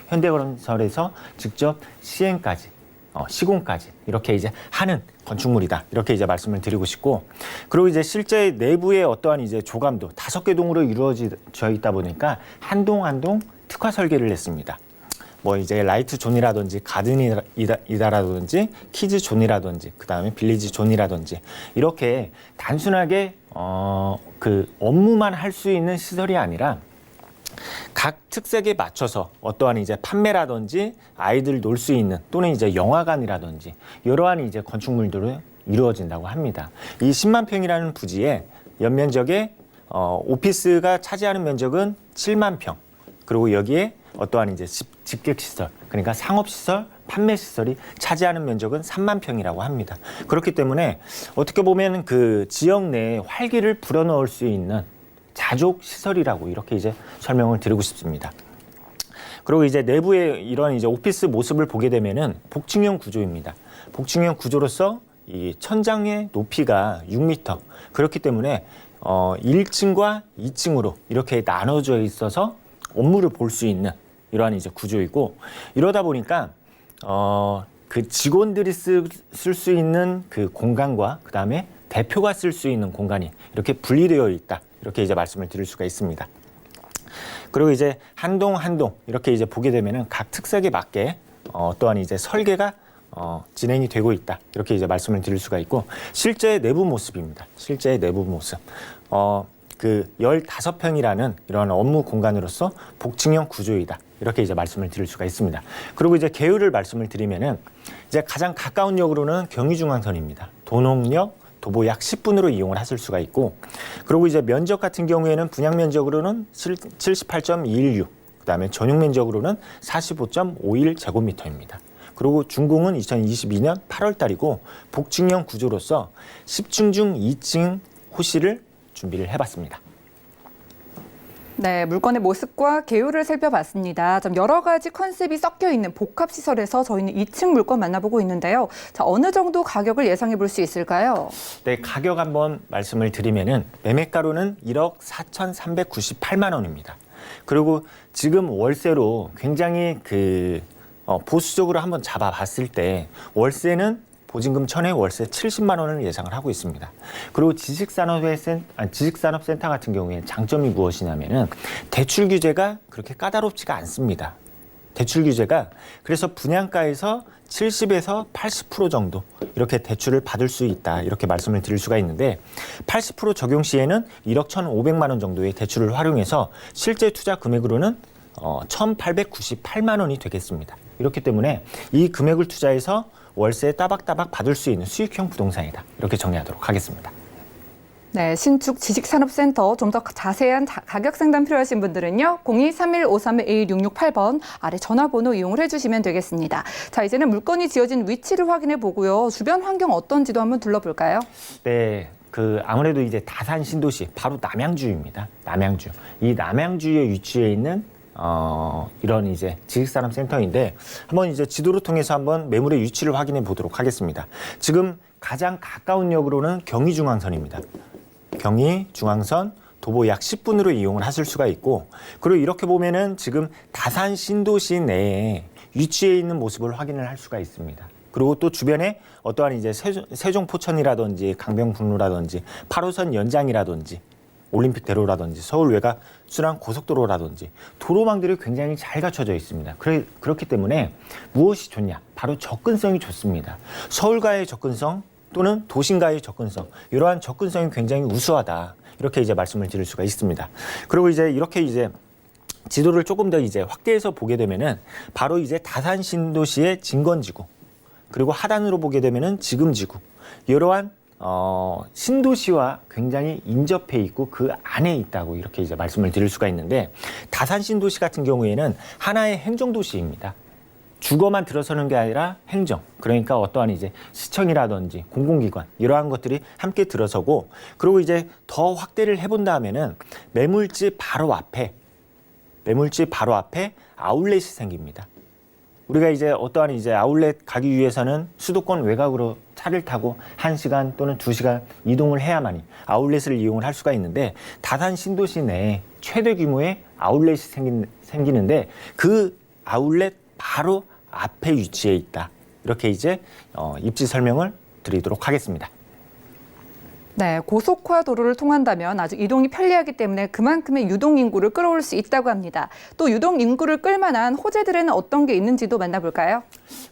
현대건설에서 직접 시행까지 시공까지 이렇게 이제 하는 건축물이다. 이렇게 이제 말씀을 드리고 싶고 그리고 이제 실제 내부의 어떠한 이제 조감도 5개 동으로 이루어져 있다 보니까 한 동 한 동 특화 설계를 했습니다. 뭐 이제 라이트 존이라든지 가든이다라든지 키즈 존이라든지 그다음에 빌리지 존이라든지 이렇게 단순하게 그 업무만 할 수 있는 시설이 아니라 각 특색에 맞춰서 어떠한 이제 판매라든지 아이들 놀 수 있는 또는 이제 영화관이라든지 이러한 이제 건축물들을 이루어진다고 합니다. 이 10만 평이라는 부지에 연면적에 오피스가 차지하는 면적은 7만 평 그리고 여기에 어떠한 이제 집객시설 그러니까 상업시설, 판매시설이 차지하는 면적은 3만 평이라고 합니다. 그렇기 때문에 어떻게 보면 그 지역 내에 활기를 불어넣을 수 있는 자족 시설이라고 이렇게 이제 설명을 드리고 싶습니다. 그리고 이제 내부의 이런 이제 오피스 모습을 보게 되면은 복층형 구조입니다. 복층형 구조로서 이 천장의 높이가 6m. 그렇기 때문에 1층과 2층으로 이렇게 나눠져 있어서 업무를 볼 수 있는 이러한 이제 구조이고 이러다 보니까 그 직원들이 쓸 수 있는 그 공간과 그다음에 대표가 쓸 수 있는 공간이 이렇게 분리되어 있다. 이렇게 이제 말씀을 드릴 수가 있습니다. 그리고 이제 한 동 한 동 이렇게 이제 보게 되면은 각 특색에 맞게 또한 이제 설계가 진행이 되고 있다. 이렇게 이제 말씀을 드릴 수가 있고 실제 내부 모습입니다. 실제 내부 모습. 그 15평이라는 이런 업무 공간으로서 복층형 구조이다. 이렇게 이제 말씀을 드릴 수가 있습니다. 그리고 이제 계율을 말씀을 드리면은 이제 가장 가까운 역으로는 경의중앙선입니다. 도농역 도보 약 10분으로 이용을 하실 수가 있고 그리고 이제 면적 같은 경우에는 분양 면적으로는 78.216 그다음에 전용 면적으로는 45.51 제곱미터입니다. 그리고 준공은 2022년 8월 달이고 복층형 구조로서 10층 중 2층 호실을 준비를 해봤습니다. 네, 물건의 모습과 계율을 살펴봤습니다. 좀 여러 가지 컨셉이 섞여 있는 복합시설에서 저희는 2층 물건 만나보고 있는데요. 자, 어느 정도 가격을 예상해 볼 수 있을까요? 네, 가격 한번 말씀을 드리면은 매매가로는 1억 4,398만 원입니다. 그리고 지금 월세로 굉장히 보수적으로 한번 잡아봤을 때 월세는 보증금 1,000에 월세 70만 원을 예상을 하고 있습니다. 그리고 지식산업센터 같은 경우에 장점이 무엇이냐면은 대출 규제가 그렇게 까다롭지가 않습니다. 대출 규제가 그래서 분양가에서 70에서 80% 정도 이렇게 대출을 받을 수 있다. 이렇게 말씀을 드릴 수가 있는데 80% 적용 시에는 1억 1,500만 원 정도의 대출을 활용해서 실제 투자 금액으로는 1,898만 원이 되겠습니다. 이렇기 때문에 이 금액을 투자해서 월세 따박따박 받을 수 있는 수익형 부동산이다. 이렇게 정리하도록 하겠습니다. 네, 신축 지식산업센터 좀 더 자세한 가격 상담 필요하신 분들은요. 02-3153-1668번 아래 전화번호 이용을 해주시면 되겠습니다. 자, 이제는 물건이 지어진 위치를 확인해 보고요. 주변 환경 어떤지도 한번 둘러볼까요? 네, 아무래도 이제 다산 신도시 바로 남양주입니다. 남양주. 이 남양주에 위치해 있는 이런 이제 지식산업센터인데 한번 이제 지도를 통해서 한번 매물의 위치를 확인해 보도록 하겠습니다. 지금 가장 가까운 역으로는 경의중앙선입니다. 경의중앙선 도보 약 10분으로 이용을 하실 수가 있고, 그리고 이렇게 보면은 지금 다산 신도시 내에 위치해 있는 모습을 확인을 할 수가 있습니다. 그리고 또 주변에 어떠한 이제 세종포천이라든지 강변북로라든지 8호선 연장이라든지 올림픽대로라든지 서울 외곽 순환 고속도로라든지 도로망들이 굉장히 잘 갖춰져 있습니다. 그렇기 때문에 무엇이 좋냐? 바로 접근성이 좋습니다. 서울과의 접근성 또는 도심과의 접근성, 이러한 접근성이 굉장히 우수하다. 이렇게 이제 말씀을 드릴 수가 있습니다. 그리고 이제 이렇게 이제 지도를 조금 더 이제 확대해서 보게 되면은 바로 이제 다산 신도시의 진건지구, 그리고 하단으로 보게 되면은 지금지구, 이러한 신도시와 굉장히 인접해 있고 그 안에 있다고 이렇게 이제 말씀을 드릴 수가 있는데, 다산 신도시 같은 경우에는 하나의 행정도시입니다. 주거만 들어서는 게 아니라 행정, 그러니까 어떠한 이제 시청이라든지 공공기관 이러한 것들이 함께 들어서고, 그리고 이제 더 확대를 해본 다음에는 매물지 바로 앞에 아울렛이 생깁니다. 우리가 이제 어떠한 이제 아울렛 가기 위해서는 수도권 외곽으로 차를 타고 1시간 또는 2시간 이동을 해야만이 아울렛을 이용을 할 수가 있는데, 다산 신도시 내에 최대 규모의 아울렛이 생기는데 그 아울렛 바로 앞에 위치해 있다. 이렇게 이제 입지 설명을 드리도록 하겠습니다. 네, 고속화 도로를 통한다면 아주 이동이 편리하기 때문에 그만큼의 유동 인구를 끌어올 수 있다고 합니다. 또 유동 인구를 끌만한 호재들에는 어떤 게 있는지도 만나볼까요?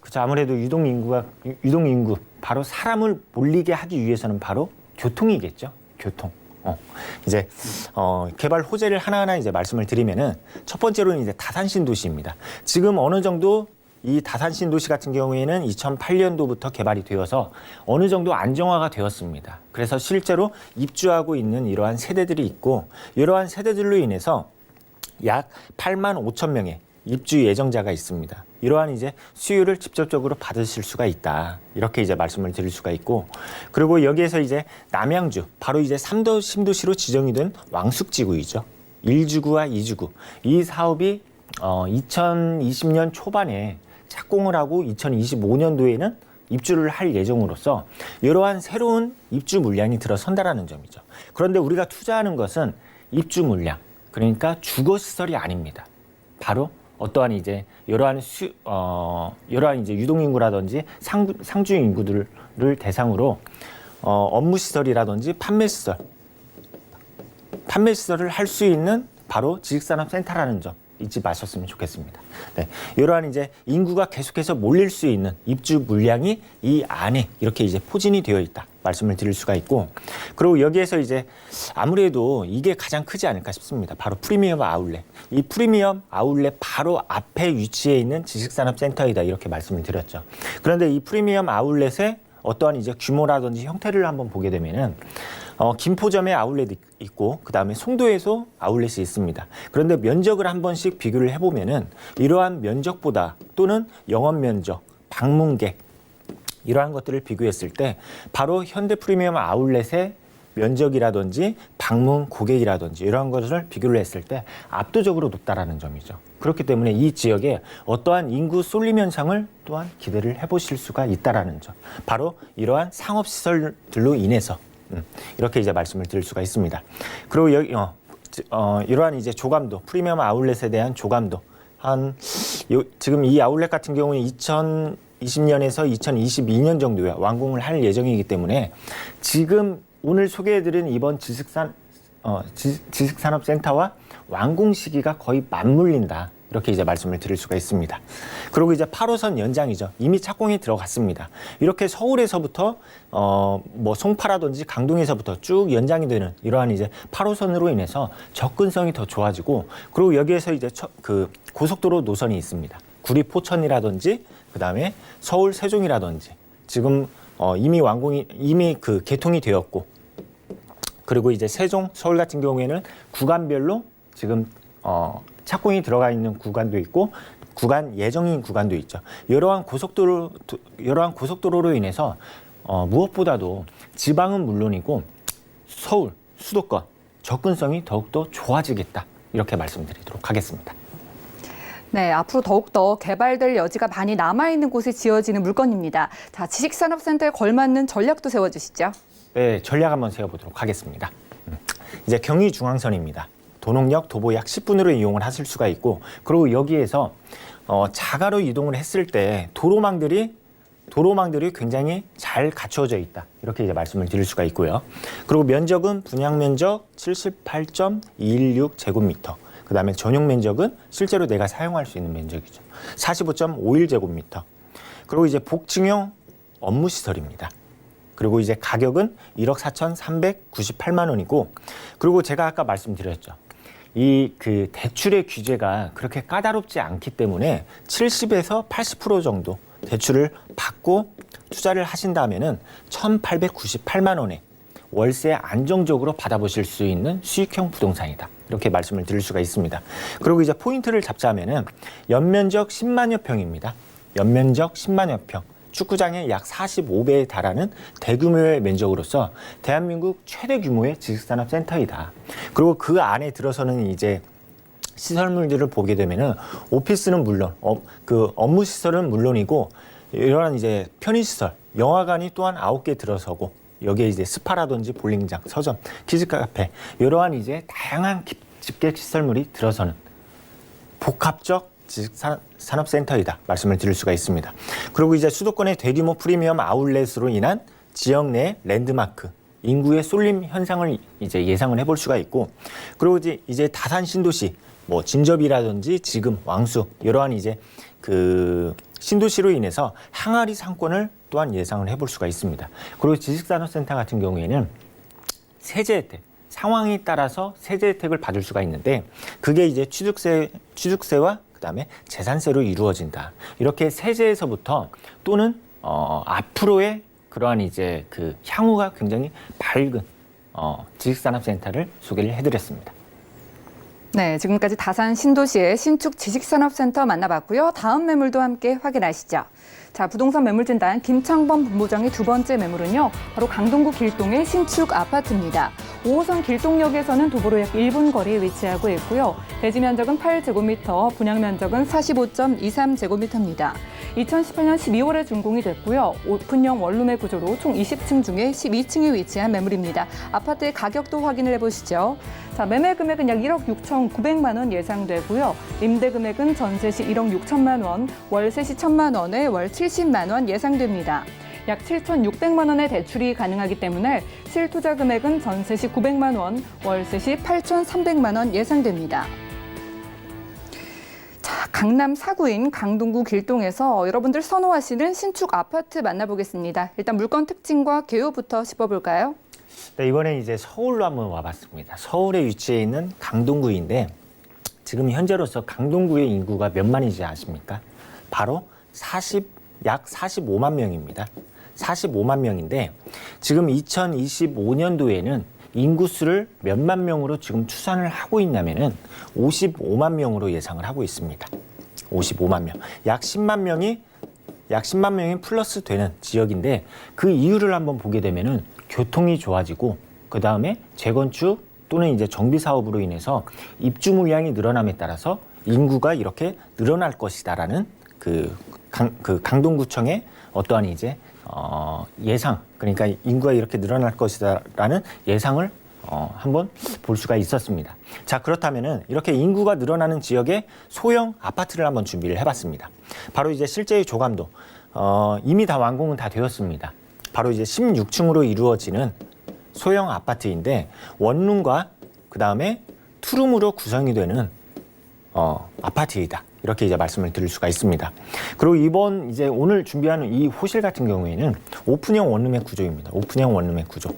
그렇죠. 아무래도 유동 인구 바로 사람을 몰리게 하기 위해서는 바로 교통이겠죠. 교통. 이제 개발 호재를 하나하나 이제 말씀을 드리면은 첫 번째로는 이제 다산 신도시입니다. 지금 어느 정도 이 다산 신도시 같은 경우에는 2008년도부터 개발이 되어서 어느 정도 안정화가 되었습니다. 그래서 실제로 입주하고 있는 이러한 세대들이 있고, 이러한 세대들로 인해서 약 8만 5천 명의 입주 예정자가 있습니다. 이러한 이제 수요를 직접적으로 받으실 수가 있다. 이렇게 이제 말씀을 드릴 수가 있고, 그리고 여기에서 이제 남양주, 바로 이제 3도 신도시로 지정이 된 왕숙지구이죠. 1주구와 2주구. 이 사업이 2020년 초반에 착공을 하고 2025년도에는 입주를 할 예정으로서 이러한 새로운 입주 물량이 들어선다라는 점이죠. 그런데 우리가 투자하는 것은 입주 물량, 그러니까 주거 시설이 아닙니다. 바로 어떠한 이제 이러한 이제 유동 인구라든지 상주 인구들을 대상으로 업무 시설이라든지 판매 시설을 할 수 있는 바로 지식산업센터라는 점 잊지 마셨으면 좋겠습니다. 네, 이러한 이제 인구가 계속해서 몰릴 수 있는 입주 물량이 이 안에 이렇게 이제 포진이 되어 있다 말씀을 드릴 수가 있고, 그리고 여기에서 이제 아무래도 이게 가장 크지 않을까 싶습니다. 바로 프리미엄 아울렛. 이 프리미엄 아울렛 바로 앞에 위치해 있는 지식산업센터이다 이렇게 말씀을 드렸죠. 그런데 이 프리미엄 아울렛의 어떠한 이제 규모라든지 형태를 한번 보게 되면은 김포점에 아울렛이 있고 그다음에 송도에도 아울렛이 있습니다. 그런데 면적을 한 번씩 비교를 해보면은 이러한 면적보다 또는 영업 면적, 방문객 이러한 것들을 비교했을 때 바로 현대 프리미엄 아울렛의 면적이라든지 방문 고객이라든지 이러한 것을 비교를 했을 때 압도적으로 높다라는 점이죠. 그렇기 때문에 이 지역에 어떠한 인구 쏠림 현상을 또한 기대를 해보실 수가 있다라는 점. 바로 이러한 상업시설들로 인해서 이렇게 이제 말씀을 드릴 수가 있습니다. 그리고 여기 이러한 이제 조감도, 프리미엄 아울렛에 대한 조감도 지금 이 아울렛 같은 경우는 2020년에서 2022년 정도에 완공을 할 예정이기 때문에 지금 오늘 소개해드린 이번 지식산업센터와 완공 시기가 거의 맞물린다. 이렇게 이제 말씀을 드릴 수가 있습니다. 그리고 이제 8호선 연장이죠. 이미 착공이 들어갔습니다. 이렇게 서울에서부터 뭐 송파라든지 강동에서부터 쭉 연장이 되는 이러한 이제 8호선으로 인해서 접근성이 더 좋아지고, 그리고 여기에서 이제 그 고속도로 노선이 있습니다. 구리 포천이라든지 그다음에 서울 세종이라든지 지금 이미 그 개통이 되었고, 그리고 이제 세종, 서울 같은 경우에는 구간별로 지금 착공이 들어가 있는 구간도 있고 구간 예정인 구간도 있죠. 이러한 고속도로로 인해서 무엇보다도 지방은 물론이고 서울, 수도권 접근성이 더욱더 좋아지겠다. 이렇게 말씀드리도록 하겠습니다. 네, 앞으로 더욱더 개발될 여지가 많이 남아있는 곳에 지어지는 물건입니다. 자, 지식산업센터에 걸맞는 전략도 세워주시죠. 네, 전략 한번 세워보도록 하겠습니다. 이제 경의중앙선입니다. 도농역, 도보 약 10분으로 이용을 하실 수가 있고, 그리고 여기에서 자가로 이동을 했을 때 도로망들이 굉장히 잘 갖춰져 있다. 이렇게 이제 말씀을 드릴 수가 있고요. 그리고 면적은 분양 면적 78.216제곱미터. 그 다음에 전용 면적은 실제로 내가 사용할 수 있는 면적이죠. 45.51제곱미터. 그리고 이제 복층형 업무시설입니다. 그리고 이제 가격은 1억 4,398만 원이고, 그리고 제가 아까 말씀드렸죠. 이 그 대출의 규제가 그렇게 까다롭지 않기 때문에 70에서 80% 정도 대출을 받고 투자를 하신다면은 1,898만 원에 월세 안정적으로 받아보실 수 있는 수익형 부동산이다. 이렇게 말씀을 드릴 수가 있습니다. 그리고 이제 포인트를 잡자면은 연면적 10만여 평입니다. 연면적 10만여 평. 축구장의 약 45배에 달하는 대규모의 면적으로서 대한민국 최대 규모의 지식산업센터이다. 그리고 그 안에 들어서는 이제 시설물들을 보게 되면은 오피스는 물론 그 업무 시설은 물론이고 이러한 이제 편의시설, 영화관이 또한 9개 들어서고 여기에 이제 스파라든지 볼링장, 서점, 키즈카페 이러한 이제 다양한 집객 시설물이 들어서는 복합적 지식산업센터이다 말씀을 드릴 수가 있습니다. 그리고 이제 수도권의 대규모 프리미엄 아울렛으로 인한 지역 내 랜드마크, 인구의 쏠림 현상을 이제 예상을 해볼 수가 있고, 그리고 이제 다산 신도시, 뭐 진접이라든지 지금 왕수 이러한 이제 그 신도시로 인해서 항아리 상권을 또한 예상을 해볼 수가 있습니다. 그리고 지식산업센터 같은 경우에는 세제 혜택, 상황에 따라서 세제 혜택을 받을 수가 있는데 그게 이제 취득세와 그다음에 재산세로 이루어진다. 이렇게 세제에서부터 또는 앞으로의 그러한 이제 그 향후가 굉장히 밝은 지식산업센터를 소개를 해드렸습니다. 네, 지금까지 다산 신도시의 신축 지식산업센터 만나봤고요. 다음 매물도 함께 확인하시죠. 자, 부동산 매물진단 김창범 본부장의 두 번째 매물은요. 바로 강동구 길동의 신축 아파트입니다. 5호선 길동역에서는 도보로 약 1분 거리에 위치하고 있고요. 대지 면적은 8제곱미터, 분양 면적은 45.23제곱미터입니다. 2018년 12월에 준공이 됐고요. 오픈형 원룸의 구조로 총 20층 중에 12층에 위치한 매물입니다. 아파트의 가격도 확인을 해보시죠. 자, 매매 금액은 약 1억 6,900만 원 예상되고요. 임대 금액은 전세 시 1억 6천만 원, 월세 시 1천만 원에 월 70만 원 예상됩니다. 약 7,600만 원의 대출이 가능하기 때문에 실투자 금액은 전세 시 900만 원, 월세 시 8,300만 원 예상됩니다. 자, 강남 사구인 강동구 길동에서 여러분들 선호하시는 신축 아파트 만나보겠습니다. 일단 물건 특징과 개요부터 짚어볼까요? 네, 이번에 이제 서울로 한번 와봤습니다. 서울에 위치해 있는 강동구인데 지금 현재로서 강동구의 인구가 몇 만인지 아십니까? 바로 약 45만 명입니다. 45만 명인데 지금 2025년도에는 인구수를 몇만 명으로 지금 추산을 하고 있냐면은 55만 명으로 예상을 하고 있습니다. 55만 명. 약 10만 명이 플러스 되는 지역인데 그 이유를 한번 보게 되면은 교통이 좋아지고 그 다음에 재건축 또는 이제 정비 사업으로 인해서 입주 물량이 늘어남에 따라서 인구가 이렇게 늘어날 것이다라는 그 강동구청의 어떠한 이제 예상, 그러니까 인구가 이렇게 늘어날 것이다라는 예상을 한번 볼 수가 있었습니다. 자, 그렇다면은 이렇게 인구가 늘어나는 지역에 소형 아파트를 한번 준비를 해봤습니다. 바로 이제 실제의 조감도 이미 다 완공은 다 되었습니다. 바로 이제 16층으로 이루어지는 소형 아파트인데 원룸과 그 다음에 투룸으로 구성이 되는 아파트이다. 이렇게 이제 말씀을 드릴 수가 있습니다. 그리고 이번 이제 오늘 준비하는 이 호실 같은 경우에는 오픈형 원룸의 구조입니다. 오픈형 원룸의 구조.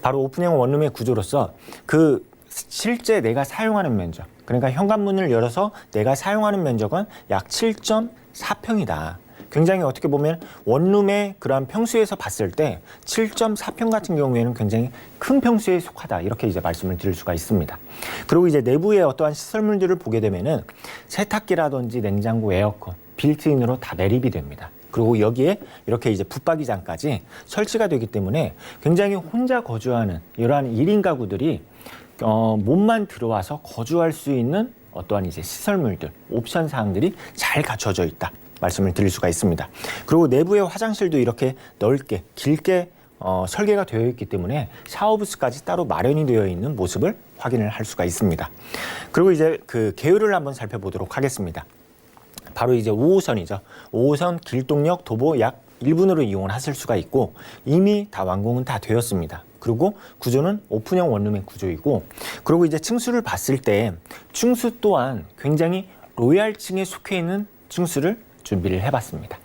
바로 오픈형 원룸의 구조로서 그 실제 내가 사용하는 면적, 그러니까 현관문을 열어서 내가 사용하는 면적은 약 7.4평이다. 굉장히 어떻게 보면 원룸의 그러한 평수에서 봤을 때 7.4평 같은 경우에는 굉장히 큰 평수에 속하다. 이렇게 이제 말씀을 드릴 수가 있습니다. 그리고 이제 내부의 어떠한 시설물들을 보게 되면은 세탁기라든지 냉장고, 에어컨, 빌트인으로 다 매립이 됩니다. 그리고 여기에 이렇게 이제 붙박이장까지 설치가 되기 때문에 굉장히 혼자 거주하는 이러한 1인 가구들이 몸만 들어와서 거주할 수 있는 어떠한 이제 시설물들, 옵션 사항들이 잘 갖춰져 있다 말씀을 드릴 수가 있습니다. 그리고 내부의 화장실도 이렇게 넓게, 길게 설계가 되어 있기 때문에 샤워부스까지 따로 마련이 되어 있는 모습을 확인을 할 수가 있습니다. 그리고 이제 그 계율을 한번 살펴보도록 하겠습니다. 바로 이제 5호선이죠. 5호선 길동역 도보 약 1분으로 이용을 하실 수가 있고 이미 다 완공은 다 되었습니다. 그리고 구조는 오픈형 원룸의 구조이고 그리고 이제 층수를 봤을 때 층수 또한 굉장히 로얄층에 속해 있는 층수를 준비를 해봤습니다.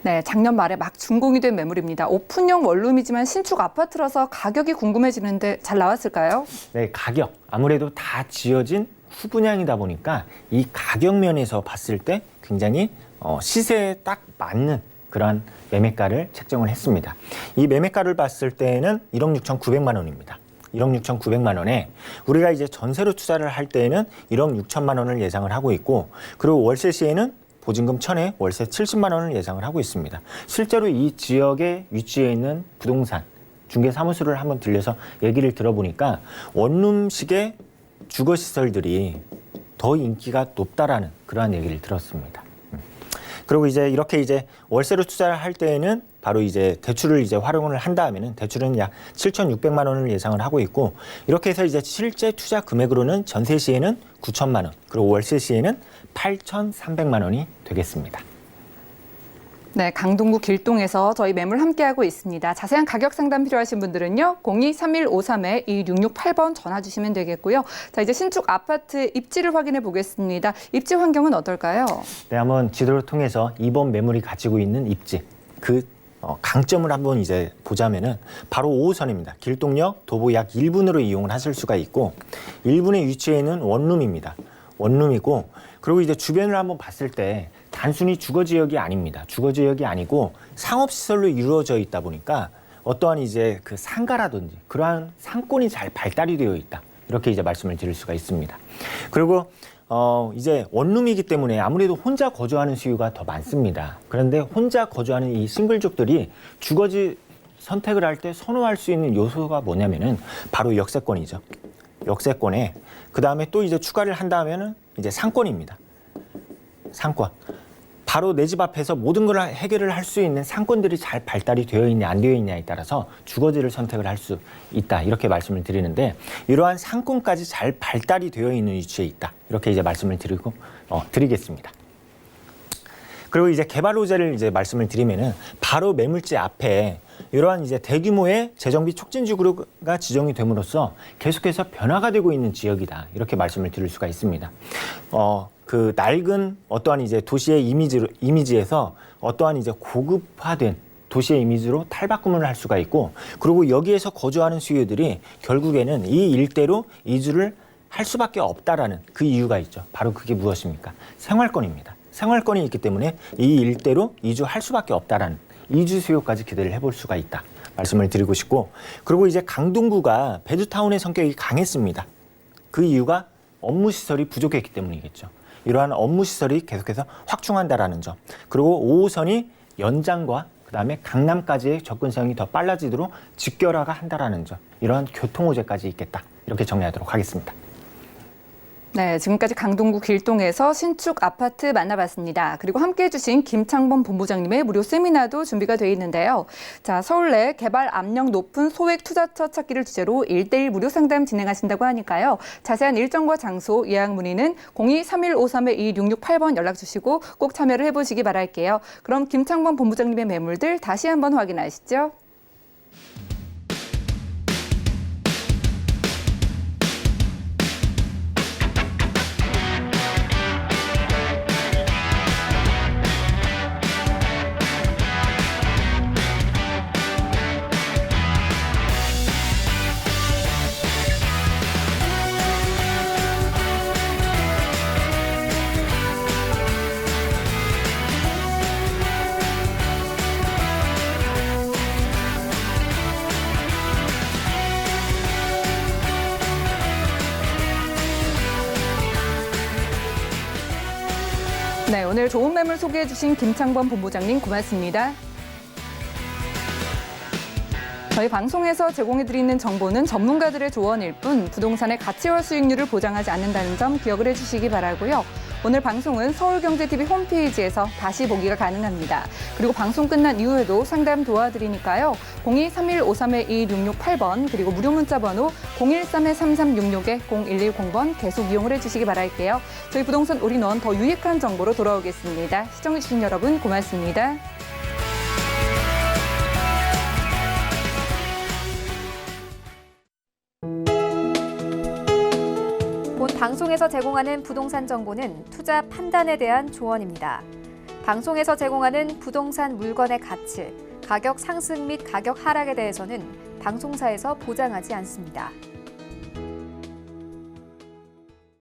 네, 작년 말에 막 준공이 된 매물입니다. 오픈형 원룸이지만 신축 아파트라서 가격이 궁금해지는데 잘 나왔을까요? 네, 가격. 아무래도 다 지어진 후분양이다 보니까 이 가격 면에서 봤을 때 굉장히 시세에 딱 맞는 그러한 매매가를 책정을 했습니다. 이 매매가를 봤을 때는 1억 6,900만 원입니다. 1억 6,900만 원에 우리가 이제 전세로 투자를 할 때에는 1억 6천만 원을 예상을 하고 있고 그리고 월세 시에는 보증금 1,000에 월세 70만 원을 예상을 하고 있습니다. 실제로 이 지역에 위치해 있는 부동산 중개사무소를 한번 들려서 얘기를 들어보니까 원룸식의 주거시설들이 더 인기가 높다라는 그러한 얘기를 들었습니다. 그리고 이제 이렇게 이제 월세로 투자를 할 때에는 바로 이제 대출을 이제 활용을 한 다음에는 대출은 약 7,600만 원을 예상을 하고 있고 이렇게 해서 이제 실제 투자 금액으로는 전세 시에는 9천만 원, 그리고 월세 시에는 8,300만 원이 되겠습니다. 네, 강동구 길동에서 저희 매물 함께하고 있습니다. 자세한 가격 상담 필요하신 분들은요. 02-3153-2668번 전화 주시면 되겠고요. 자, 이제 신축 아파트 입지를 확인해 보겠습니다. 입지 환경은 어떨까요? 네, 한번 지도를 통해서 이번 매물이 가지고 있는 입지, 그 강점을 한번 이제 보자면은 바로 5호선입니다. 길동역 도보 약 1분으로 이용을 하실 수가 있고 1분에 위치해 있는 원룸입니다. 원룸이고 그리고 이제 주변을 한번 봤을 때 단순히 주거지역이 아닙니다. 주거지역이 아니고 상업시설로 이루어져 있다 보니까 어떠한 이제 그 상가라든지 그러한 상권이 잘 발달이 되어 있다. 이렇게 이제 말씀을 드릴 수가 있습니다. 그리고 이제 원룸이기 때문에 아무래도 혼자 거주하는 수요가 더 많습니다. 그런데 혼자 거주하는 이 싱글족들이 주거지 선택을 할 때 선호할 수 있는 요소가 뭐냐면은 바로 역세권이죠. 역세권에 그 다음에 또 이제 추가를 한다면은 이제 상권입니다. 상권. 바로 내 집 앞에서 모든 걸 해결을 할 수 있는 상권들이 잘 발달이 되어 있냐 안 되어 있냐에 따라서 주거지를 선택을 할 수 있다 이렇게 말씀을 드리는데 이러한 상권까지 잘 발달이 되어 있는 위치에 있다 이렇게 이제 말씀을 드리겠습니다. 그리고 이제 개발 호재를 이제 말씀을 드리면은 바로 매물지 앞에 이러한 이제 대규모의 재정비 촉진지구가 지정이 됨으로써 계속해서 변화가 되고 있는 지역이다 이렇게 말씀을 드릴 수가 있습니다. 그 낡은 어떠한 이제 도시의 이미지에서 어떠한 이제 고급화된 도시의 이미지로 탈바꿈을 할 수가 있고 그리고 여기에서 거주하는 수요들이 결국에는 이 일대로 이주를 할 수밖에 없다라는 그 이유가 있죠. 바로 그게 무엇입니까? 생활권입니다. 생활권이 있기 때문에 이 일대로 이주할 수밖에 없다라는 이주 수요까지 기대를 해볼 수가 있다 말씀을 드리고 싶고 그리고 이제 강동구가 베드타운의 성격이 강했습니다. 그 이유가 업무시설이 부족했기 때문이겠죠. 이러한 업무시설이 계속해서 확충한다라는 점 그리고 5호선이 연장과 그다음에 강남까지의 접근성이 더 빨라지도록 직결화가 한다라는 점 이러한 교통호재까지 있겠다 이렇게 정리하도록 하겠습니다. 네, 지금까지 강동구 길동에서 신축 아파트 만나봤습니다. 그리고 함께해 주신 김창범 본부장님의 무료 세미나도 준비가 돼 있는데요. 자, 서울 내 개발 압력 높은 소액 투자처 찾기를 주제로 1:1 무료 상담 진행하신다고 하니까요. 자세한 일정과 장소, 예약 문의는 02-3153-2668번 연락 주시고 꼭 참여를 해보시기 바랄게요. 그럼 김창범 본부장님의 매물들 다시 한번 확인하시죠. 네, 오늘 좋은 매물 소개해 주신 김창범 본부장님 고맙습니다. 저희 방송에서 제공해드리는 정보는 전문가들의 조언일 뿐 부동산의 가치와 수익률을 보장하지 않는다는 점 기억을 해주시기 바라고요. 오늘 방송은 서울경제TV 홈페이지에서 다시 보기가 가능합니다. 그리고 방송 끝난 이후에도 상담 도와드리니까요. 023153-2668번 그리고 무료 문자 번호 013-3366-0110번 계속 이용을 해주시기 바랄게요. 저희 부동산 올인원 더 유익한 정보로 돌아오겠습니다. 시청해주신 여러분 고맙습니다. 본 방송에서 제공하는 부동산 정보는 투자 판단에 대한 조언입니다. 방송에서 제공하는 부동산 물건의 가치, 가격 상승 및 가격 하락에 대해서는 방송사에서 보장하지 않습니다.